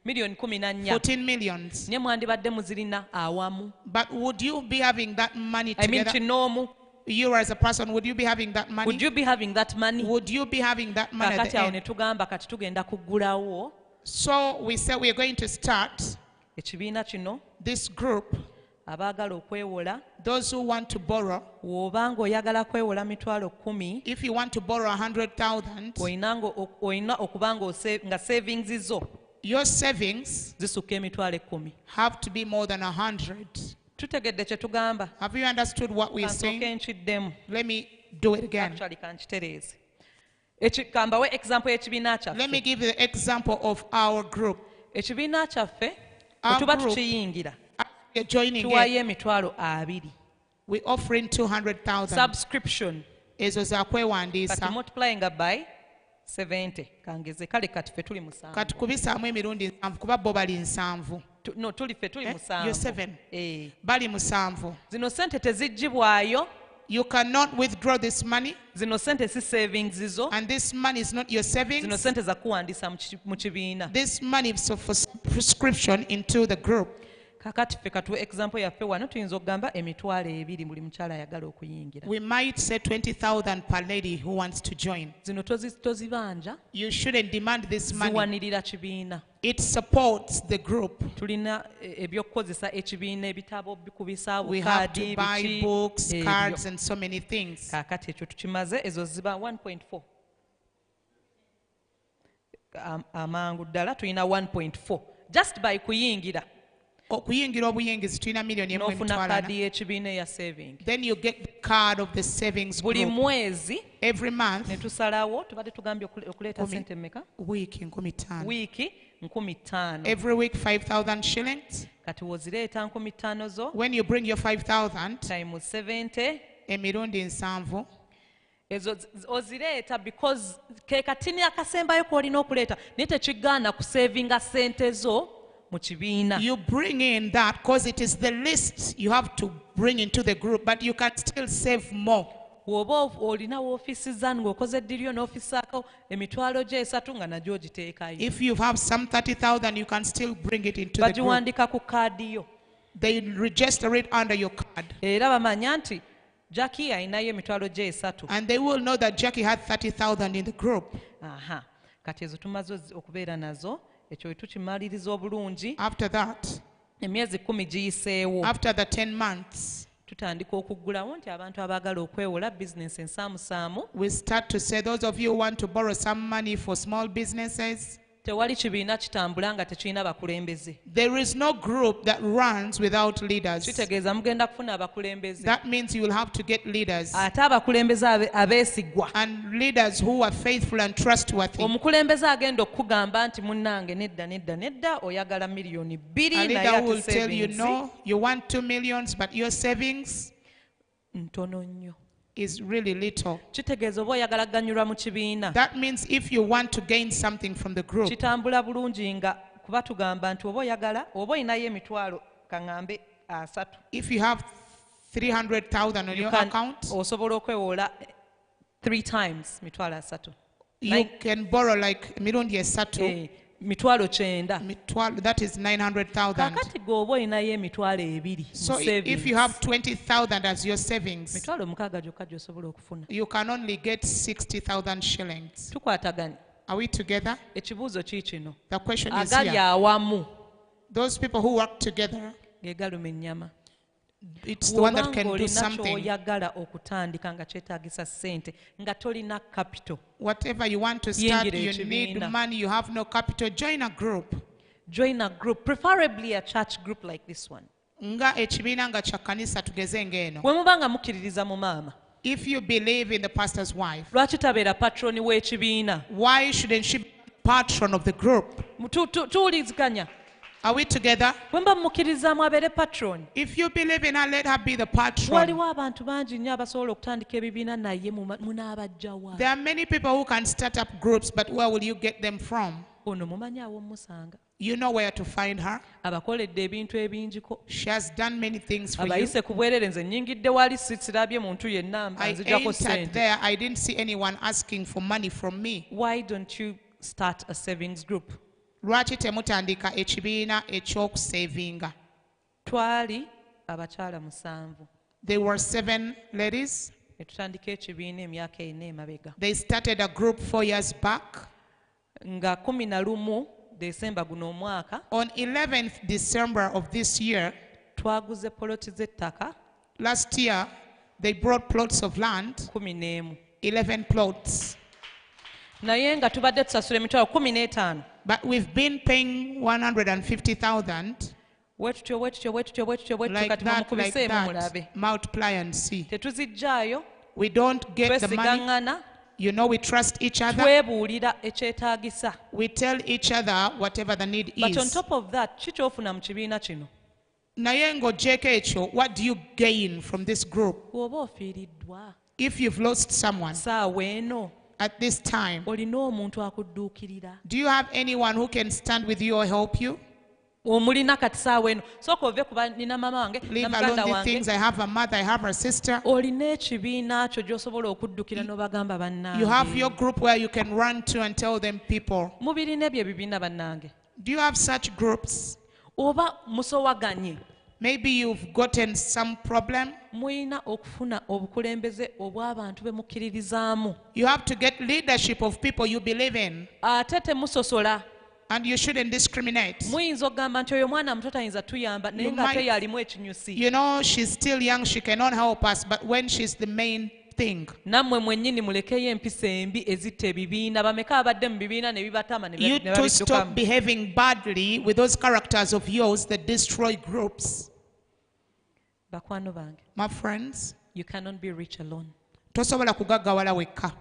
miliyoni 14 14 millions. nye mwandibadde muzirina awamu. But would you be having that money I mean together? kinoomu. You as a person, would you be having that money? Would you be having that money? Would you be having that money at Kakati the awo end? ne tugamba kati tugenda kuggulawo So we said we are going to start ekibiina kino this group. abaagala okwewola. Those who want to borrow, Bw'oba ng'oyagala kwewola mitwalo 10 if you want to borrow 100,000, olina okuba nga savings zo your savings zisukka emitwalo 10. have to be more than 100. Tutegedde kye tugamba. Have you understood what we're Kansooke saying? nkiddemu. Let me do it again. Actually kankitereeze. Kambawe example y'ekibiina kyaffe. Let me give you the example of our group. Ekibiina kyaffe Our bwe tuba group, tukiyingira You're joining it. tuwaayo emitwalo 20. We're offering 200,000. Subscription Ezo za kati kwewandiisa. multiplying by 70 kangeze kale kati ffe tuli musanvu. Kati kubisaamu emirundi 7 kuba bo bali 7. No tuli ffe tuli You're musanvu. 7. Bali 7. Zino sente teziggyibwayo. You cannot withdraw this money, Zino sente si savings zo. and this money is not your Zino savings. sente za kuwandiisa mu kibiina. This money is for prescription into the group. Kakati ffe katuwe example yaffe wano tuyinza okugamba emitwalo 2 buli mukyala ayagala okuyingira. We might say 20,000 per lady who wants to join. Zino tozibanja. You shouldn't demand this money. Ziwanirira kibiina. It supports the group. Tulina ebyokukozesa ekibiina ebitabo bikubisa We have to bukaadi buy biki books, ebyo. cards, and so many things. Kakati ekyo tukimaze ezo ziba 1.4 amangu ddala tulina 1.4 just by kuyingira Okuyingira obuyingizi tulina million n'ofuna 1.2. kaadi y'ekibiina eya saving. Then you get the card of the savings Buli group. mwezi Every month, ne tusalawo tubadde tugambye okuleeta sente mmeka week in Kumitano. wiiki 15,000. Every week 5,000 shillings. Kati wozireeta 15,000 zo When you bring your 5,000, times 70 emirundi 7, ezo ozireeta because ke katini akasembayo k'olina okuleeta naye tekigaana kusavinga sente zo mu kibiina. you bring in that because it is the list you have to bring into the group, but you can still save more. Bw'oba olina woofiisi zanu ng'okoze eddiryo n'ofisaako emitwalo gye 3 nga nagyo ogiteekayo. If you have some 30,000, you can still bring it into the group. Bagiwandika ku kaadi yo. They register it under your card. Era bamanya nti Jackie ayinayo emitwalo gye 3. And they will know that Jackie had 30,000 in the group. Aha. Kati ezo tumaze okubeera nazo ekyo we tukimaliriza obulungi. After that, Emyezi 10 giyiseewo. after the 10 months, Tutandika okuggulawo nti abantu abaagala okwewola bizinesi ensaamusaamu we start to say, those of you who want to borrow some money for small businesses, tewali kibiina kitambula nga tekirina bakulembeze. there is no group that runs without leaders. Kitegeeza mugenda kufuna abakulembeze. That means you will have to get leaders, Ate abakulembeze abeesigwa. and leaders who are faithful and trustworthy. Omukulembeze agenda okukugamba nti munnange nedda oyagala miliyoni 2 A naye leader who will ate tell you, savings no, you want 2 million, but your savings ntono nnyo. is really little. Kitegeeza oba oyagala kuganyulwa mu kibiina. That means if you want to gain something from the group, Kitambula bulungi nga kuba tugamba nti oba oyinayo emitwalo kaŋŋambe 3 if you have 300,000 on your account, osobola okwewola 3 times mitwalo 3. you can borrow like mirundi esatu. Mitwalo 9. That is 900,000. Kakati g'oba oyinayo emitwalo 2 So if you have 20,000 as your savings, mitwalo 6 gyokka gy'osobola okufuna. you can only get 60,000 shillings. Tukwataganye. Are we together? Ekibuuzo kiikino. The question is Agali here. awamu Those people who work together, ge galuma ennyama. it's the one that can do Olina something. ky'oyagala okutandika nga kyetaagisa ssente nga tolina capital. Whatever you want to start, Yingira you ekibiina. need money, you have no capital, join a group. Join a group, preferably a church group like this one. Nga ekibiina nga kya kanisa tugeze ng'eno. Bwe muba nga mukkiririza mu maama, If you believe in the pastor's wife, lwaki tabeera patroni w'ekibiina? why shouldn't she be patron of the group? Tuwuliziganya. Are we together? Bwe mba mukkirizaamu abeere patroni. If you believe in her, let her be the patron. Waliwo abantu bangi nnyo abasobola okutandika ebibiina naye munaabajjawa. There are many people who can start up groups, but where will you get them from? Ono mumanyi awo musanga. You know where to find her. abakoledde ebintu ebingiko She has done many things for you. abayise ku bwereere nze nnyingidde wali sirabye muntu yenna I nzijako entered ssente. there. I didn't see anyone asking for money from me. Why don't you start a savings group? Lwaki temutandika ekibiina ekyokusavinga? Twali abakyala 7 There were 7 ladies. ne tutandika ekibiina emyaka 4 emabega. They started a group 4 years back. Nga 11 Desemba guno omwaka On 11th December of this year, twaguze poloti z'ettaka last year, they brought plots of land, 11 11 plots. naye nga tubadde tusasula emitwalo 15 But we've been paying 150,000 wetutyo like kati that, mumukubiseemu mulabe. multiply and see. Tetuzijjaayo, We don't get the money. twesigaŋŋana, You know, we trust each other. twebuulira ekyetaagisa. We tell each other whatever the need But on is. top of that, ki ky'ofuna mu kibiina kino? Naye ng'ogyeko ekyo, what do you gain from this group? Bw'oba ofiiriddwa If you've lost someone saawa eno, at this time, olina omuntu akudduukirira. do you have anyone who can stand with you or help you? Omulina kati saawa eno, sooka ove kuba nina mama wange na Leave muganda alone the things. wange. I have a mother, I have a sister. Olina ekibiina kyo gy'osobola okuddukira n'obagamba You have bannange. your group where you can run to and tell them people. Mubirina ebyo ebibiina bannange. Do you have such groups? Oba musowaganye, Maybe you've gotten some problem. muyina okufuna obukulembeze obw'abantu be mukkiririzaamu. You have to get leadership of people you believe in. Ate temusosola. And you shouldn't discriminate. Muyinza okugamba nti oyo mwana muto tayinza tuyamba naye You ng'ate might- yalimu ekinyusi. You know, she's still young, she cannot help us, but when she's the main thing, Nammwe mwennyini mulekeyo empisa embi ezitta ebibiina. Bameka abadde mu bibiina ne bibatama ne you to stop babiddukamu. behaving badly with those characters of yours that destroy groups. Bakwano bange, My friends, you cannot be rich alone. tosobola kugaggawala wekka.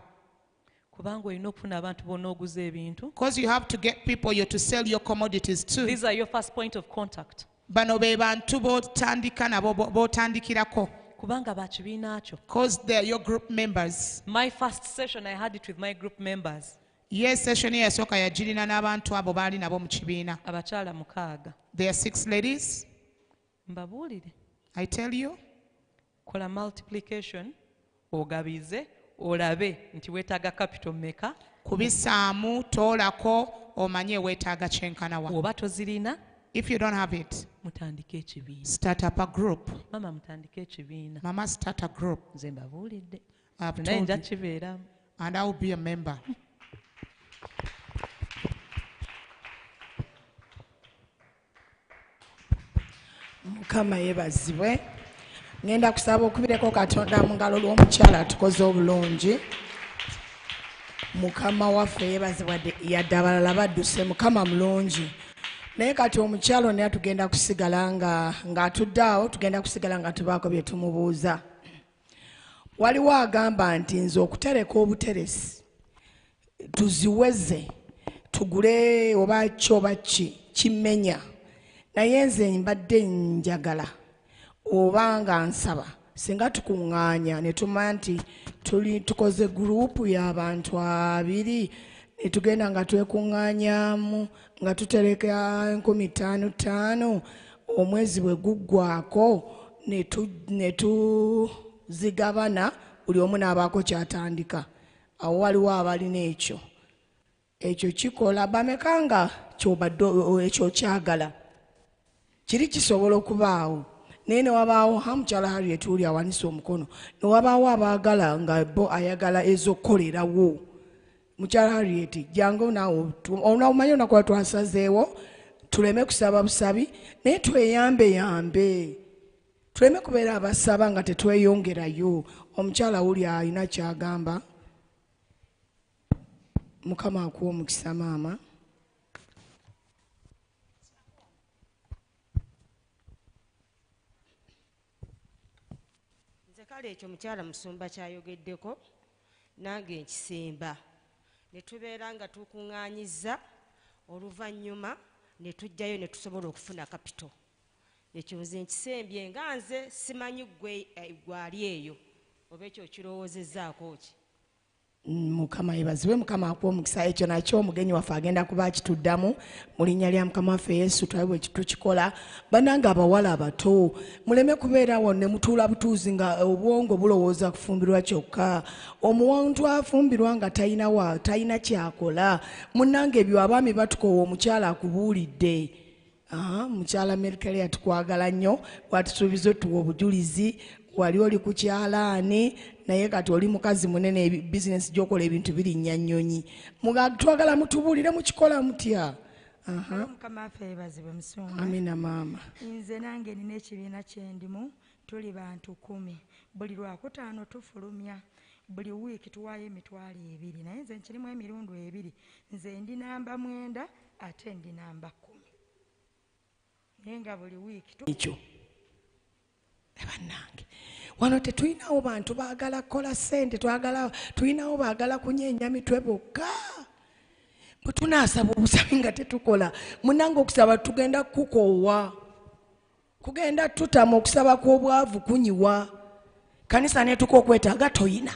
Kubanga olina okufuna abantu bonna oguza ebintu. Because you have to get people you to sell your commodities to. These are your first point of contact. Bano be bantu b'otandika nabo b'otandikirako. Kubanga ba kibiina kyo. Because they're your group members. My first session, I had it with my group members. Yes, session eyasooka yagirina n'abantu abo baali nabo mu kibiina. Abakyala 6. There are 6 ladies. Mbabuulire. I tell you, Kola multiplication, ogabize, olabe nti weetaaga capital mmeka, kubisaamu toolako omanye weetaaga kyenkana wa. oba tozirina, If you don't have it, mutandike ekibiina. start up a group. Mama mutandike ekibiina. Mama, start a group. Nze mbabuulidde. I've Naye told nja you, kibeeramu. and I will be a member. Mukama yeebazibwe. Ngenda kusaba okubireko Katonda mu ngalo lw'omukyala atukoze obulungi. Mukama waffe yeebazibwa yadde abalala badduse. Mukama mulungi. Naye kati omukyalo naye tugenda kusigala ng'atudde awo, tugenda kusigala nga tubaako bye tumubuuza. Waliwo agamba nti nze okutereka obuteresi tuziweze tugule oba ki oba ki kimenya. Naye nze mbadde njagala oba nga nsaba singa tukuŋŋaanya ne tumanya nti tukoze guruupu y'abantu 2 ne tugenda nga twekuŋŋaanyaamu nga tutereka 5,500 omwezi bwe guggwako ne tuzigabana buli omu n'abaako kyatandika. Awo waliwo abalina ekyo kikola bameka nga kyobadde ekyo kyagala kiri kisobola okubaawo. Naye ne wabaawo mukyala Harriet uli awanise omukono, ne wabaawo abaagala nga bo ayagala ez'okkolerawo. Mukyala Harriet jangu naawe omanyi olunaku lwa twasazeewo tuleme kusaba busabi naye tweyambe tuleme kubeera abasaba nga tetweyongerayo. Omukyala uli alina kyagamba. Mukama akuwa omukisa maama. Kale ekyo mukyala Musumba kyayogeddeko nange nkisemba ne tubeera nga tukuŋŋaanyiza oluvannyuma ne tujjayo ne tusobola okufuna kapito. Ekyo nze nkisembye nga nze simanyi gwali eyo oba ekyo kirowoozezaako ki. Mukama yebaziwe, Mukama akuwa omukisa. Ekyo nakyo omugenyi waffe agenda kuba kituddamu mu linnya lya Mukama waffe Yesu. Tulabe tukikola. Bannange abawala abato, muleme kubeera awo ne mutuula butuuzi nga obwongo bulowooza kufumbirwa kyokka. Omuntu afumbirwa nga talina kyakola. Munnange ebyo abaami batukoowa omukyala akubuulidde. Mukyala Merikeria tukwagala nnyo, watusuubiza otuwa obujulizi. Wali oli ku kyalaani naye kati oli mukazi munene, bizinesi gy'okola ebintu birinnya nnyonyi. Twagala mutubuulire mukikola mutya? Mukama waffe yeebazibwe Musumba. Amina maama. Nze nange nina ekibiina kyendimu, tuli bantu 10. Buli Lwakutaano tufulumya. Buli wiiki tuwaayo emitwalo 2. Naye nze nkirimu emirundi 2. Nze ndi namba 9 ate ndi namba 10. Naye nga buli wiiki ekyo bannange wano tetulinawo bantu baagala kukola ssente, tulinawo baagala kunyeenya mitwe bokka. Bwe tunaasaba obusabi nga tetukola, munnange okusaba tugenda kukoowa, kugenda tutama, okusaba kw'obwavu kunyiwa. Kanisa netuka okwetaaga toyina,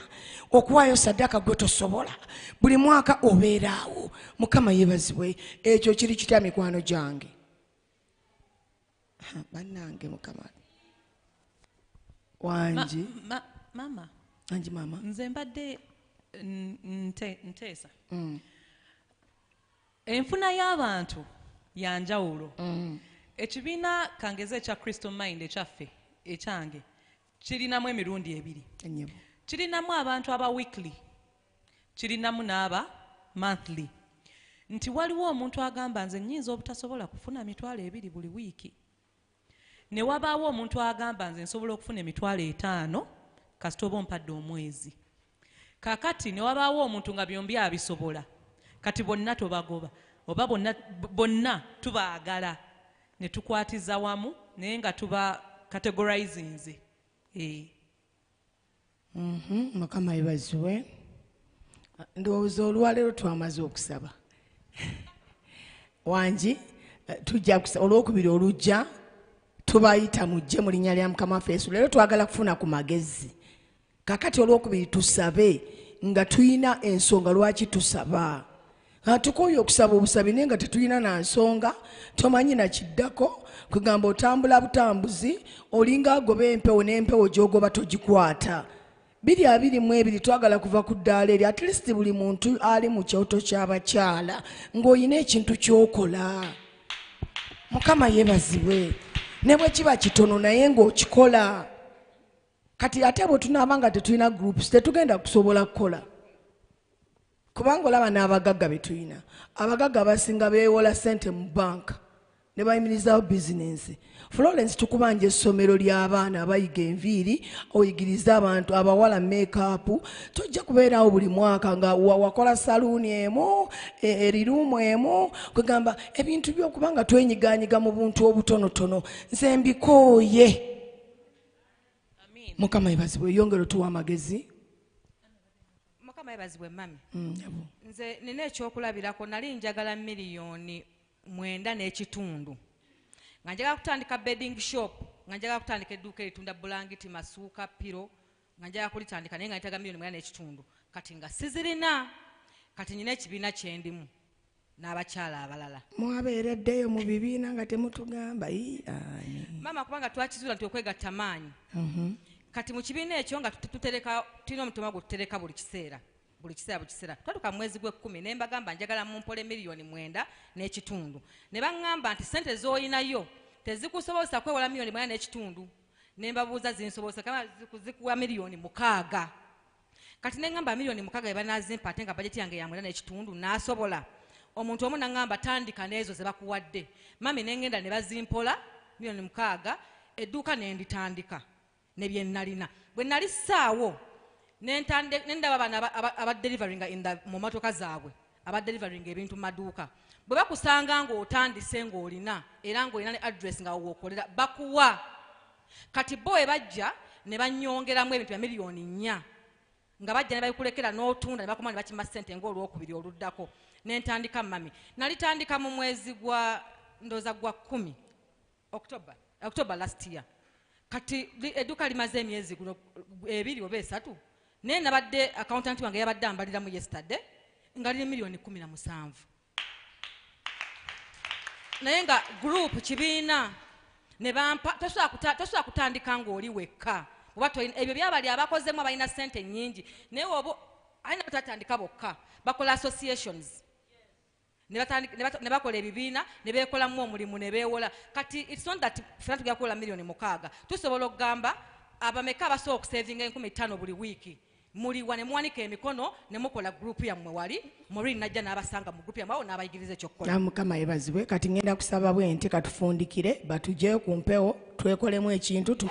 okuwaayo ssaddaaka gwe tosobola, buli mwaka obeeraawo. Mukama yeebazibwe. Ekyo kiri kitya mikwano gyange? Bannange Mukama wangi mama anji mama nze mbadde nteesa enfuna y'abantu yanjawulo. Ekibiina kangeze ekya Crystal Mind ekyaffe ekyange kirinamu emirundi 2. Kirinamu abantu aba weekly, kirinamu n'aba monthly. Nti waliwo omuntu agamba nze nnyinza obutasobola kufuna mitwalo 2 buli wiiki. Ne wabaawo omuntu agamba nze nsobola okufuna emitwalo 5 kasita oba ompadde omwezi. Kakati ne wabaawo omuntu nga byombi abisobola. Kati bonna tobagoba oba bonna tubaagala ne tukwatiza wamu naye nga tuba categorizinze. Mukama yeebazibwe. Ndowooza olwaleero twamaze okusaba. Wangi tujja kusaba olwokubiri olujja tubayita mujje mu linnya lya Mukama waffe Yesu. Leero twagala kufuna ku magezi. Kakati olwokubiri tusabe nga tuyina ensonga lwaki tusaba. Tukooye okusaba obusabi naye nga tetulina na nsonga, tomanyi na kiddako, kugamba otambula butambuzi, olinga agoba empewo n'empewo gy'ogoba togikwata. 2:22 twagala kuva ku ddaala eri, at least buli muntu ali mu kyoto ky'abakyala ng'olina ekintu ky'okola. Mukama yeebazibwe. Ne bwe kiba kitono naye ng'okikola. Kati ate bwe tunaaba nga tetulina groups tetugenda kusobola kukola. Kubanga olaba n'abagagga be tulina. Abagagga abasinga beewola ssente mu banka ne bayimirizawo bizinensi. Florence tukubanja essomero ly'abaana abayiga enviiri, oyigiriza abantu abawala make-up. Tojja kubeerawo buli mwaka nga wakola saluuni emu, eriruumu emu, kugamba ebintu by'okubanga twenyigaayiga mu buntu obutonotono. Nze mbikooye. Mukama yeebazibwe. Yongera otuwa amagezi. Mukama yeebazibwe mami. Nze nina ekyokulabirako, nali njagala miliyoni 9.5. Nga njagala kutandika bedding shop, nga njagala kutandika edduuka eritunda bulangiti, masuuka, piro, nga njagala kulitandika naye nga netaga miliyoni 8.5. Kati nga sizirina, kati nina ekibiina kyendimu n'abakyala abalala. Mwabeereddeyo mu bibiina nga temutugamba. Mama kubanga twakizuula nti okwegatta maanyi. Kati mu kibiina ekyo nga tulina omutima gwe tutereka buli kiseera. Twatuka mwezi gwe 10 ne mbagamba njagala mumpole miliyoni 9.5. Ne baŋŋamba nti ssente z'olinayo tezikusobosa kwewola miliyoni 9.5. Ne mbabuuza zinsobosa kama zikuwa miliyoni 6. Kati ne ŋŋamba miliyoni 6 ebanazimpa ate nga bajeti yange ya 9.5 n'asobola. Omuntu omu n'aŋŋamba tandika n'ezo ze bakuwadde. Mami ne ngenda ne bazimpola miliyoni 6, edduuka ne nditandika ne bye nnalina. Bwe nali ssaawo nendaba abana abadelivaringa mu motoka zaabwe, abadelivaringa ebintu mu maduuka. Bwe bakusanga ng'otandise ng'olina era ng'olina ne address nga wookolera bakuwa. Kati bo bajja ne bannyongeramu ebintu bya miliyoni 4 nga bajja ne babikulekera n'otunda ne bakoma ne bakima ssente ng'olwokubiri oluddako. Ne ntandika mami. Nalitandika mu mwezi gwa ndoza gwa 10 October last year. Kati edduuka limaze emyezi 2 oba 3 naye nabadde accountant wange yabadde ambaliramu yesterday nga liri $17,000,000 naye nga group kibiina ne bampa tosobola kutandika ng'oli wekka oba ebyo byabali abakozemu abalina ssente nnyingi naye oba alina batatandika bokka bakola associations ne bakola ebibiina ne beekolamu omulimu ne beewola kati it's not that fena tugenda kukola $6,000,000 tusobola okugamba abameka abasobola okusevinga $5,000 buli wiiki muliwa ne muwanika emikono ne mukola gurupu yammwe wali Maureen najja n'abasanga mu gurupu yammwe awo n'abayigiriza ekyokukola. Mukama yebazibwe kati ngenda kusaba bwenti katufundikire batugyeyo ku mpewo twekolemu ekintu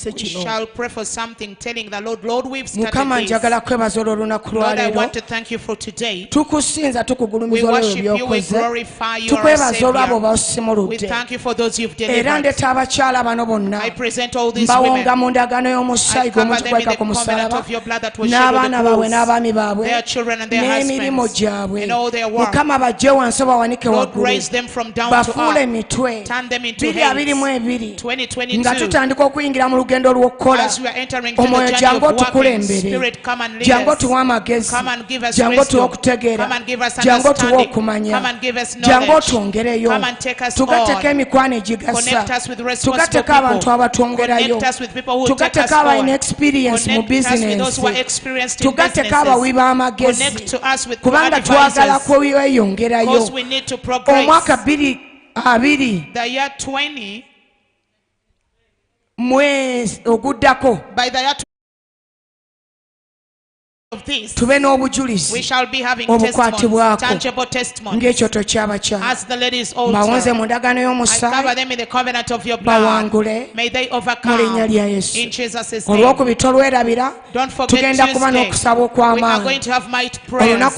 We shall pray for something, telling the Lord, we've started this. Lord, I want to thank you for today. We worship you, we glorify you, our Savior. We thank you for those you've delivered. I present all these women. I cover them in the covenant of your blood that was shed on the cross. Their children and their husbands and all their work. Lord, raise them from down to up. Turn them into heads. 2022. As we are entering into the journey of working, Spirit, come and lead us. Come and give us wisdom. Come and give us understanding. Come and give us knowledge. Come and take us all. Connect us with responsible people. Connect us with people who take us forward. Connect us with those who are experienced in businesses. Connect to us with advisors. Because we need to progress. The year 20 by the year of this, we shall be having testimonies, tangible testimonies. As the ladies altar, I cover them in the covenant of your blood. May they overcome in Jesus' name. Don't forget Tuesday, we are going to have might prayers.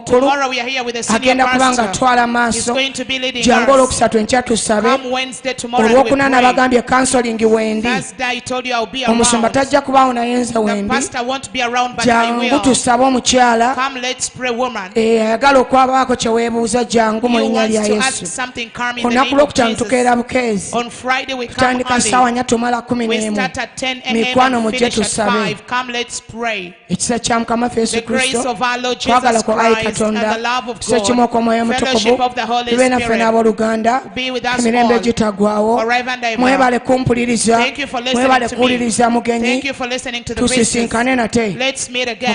Tomorrow we are here with the senior pastor. He's going to be leading us. Come Wednesday, tomorrow we pray. Thursday I told you I'll be around. The pastor won't be around, but I will. Come, let's pray, woman. You want to ask something, come in the name of Jesus. On Friday we come early. We start at 10 a.m. and finish at 5. Come, let's pray. The grace of our Lord Jesus Christ and the love of God, fellowship of the Holy Spirit, be with us all, forever and ever. Thank you for listening to me. Thank you for listening to the message. Let's meet again.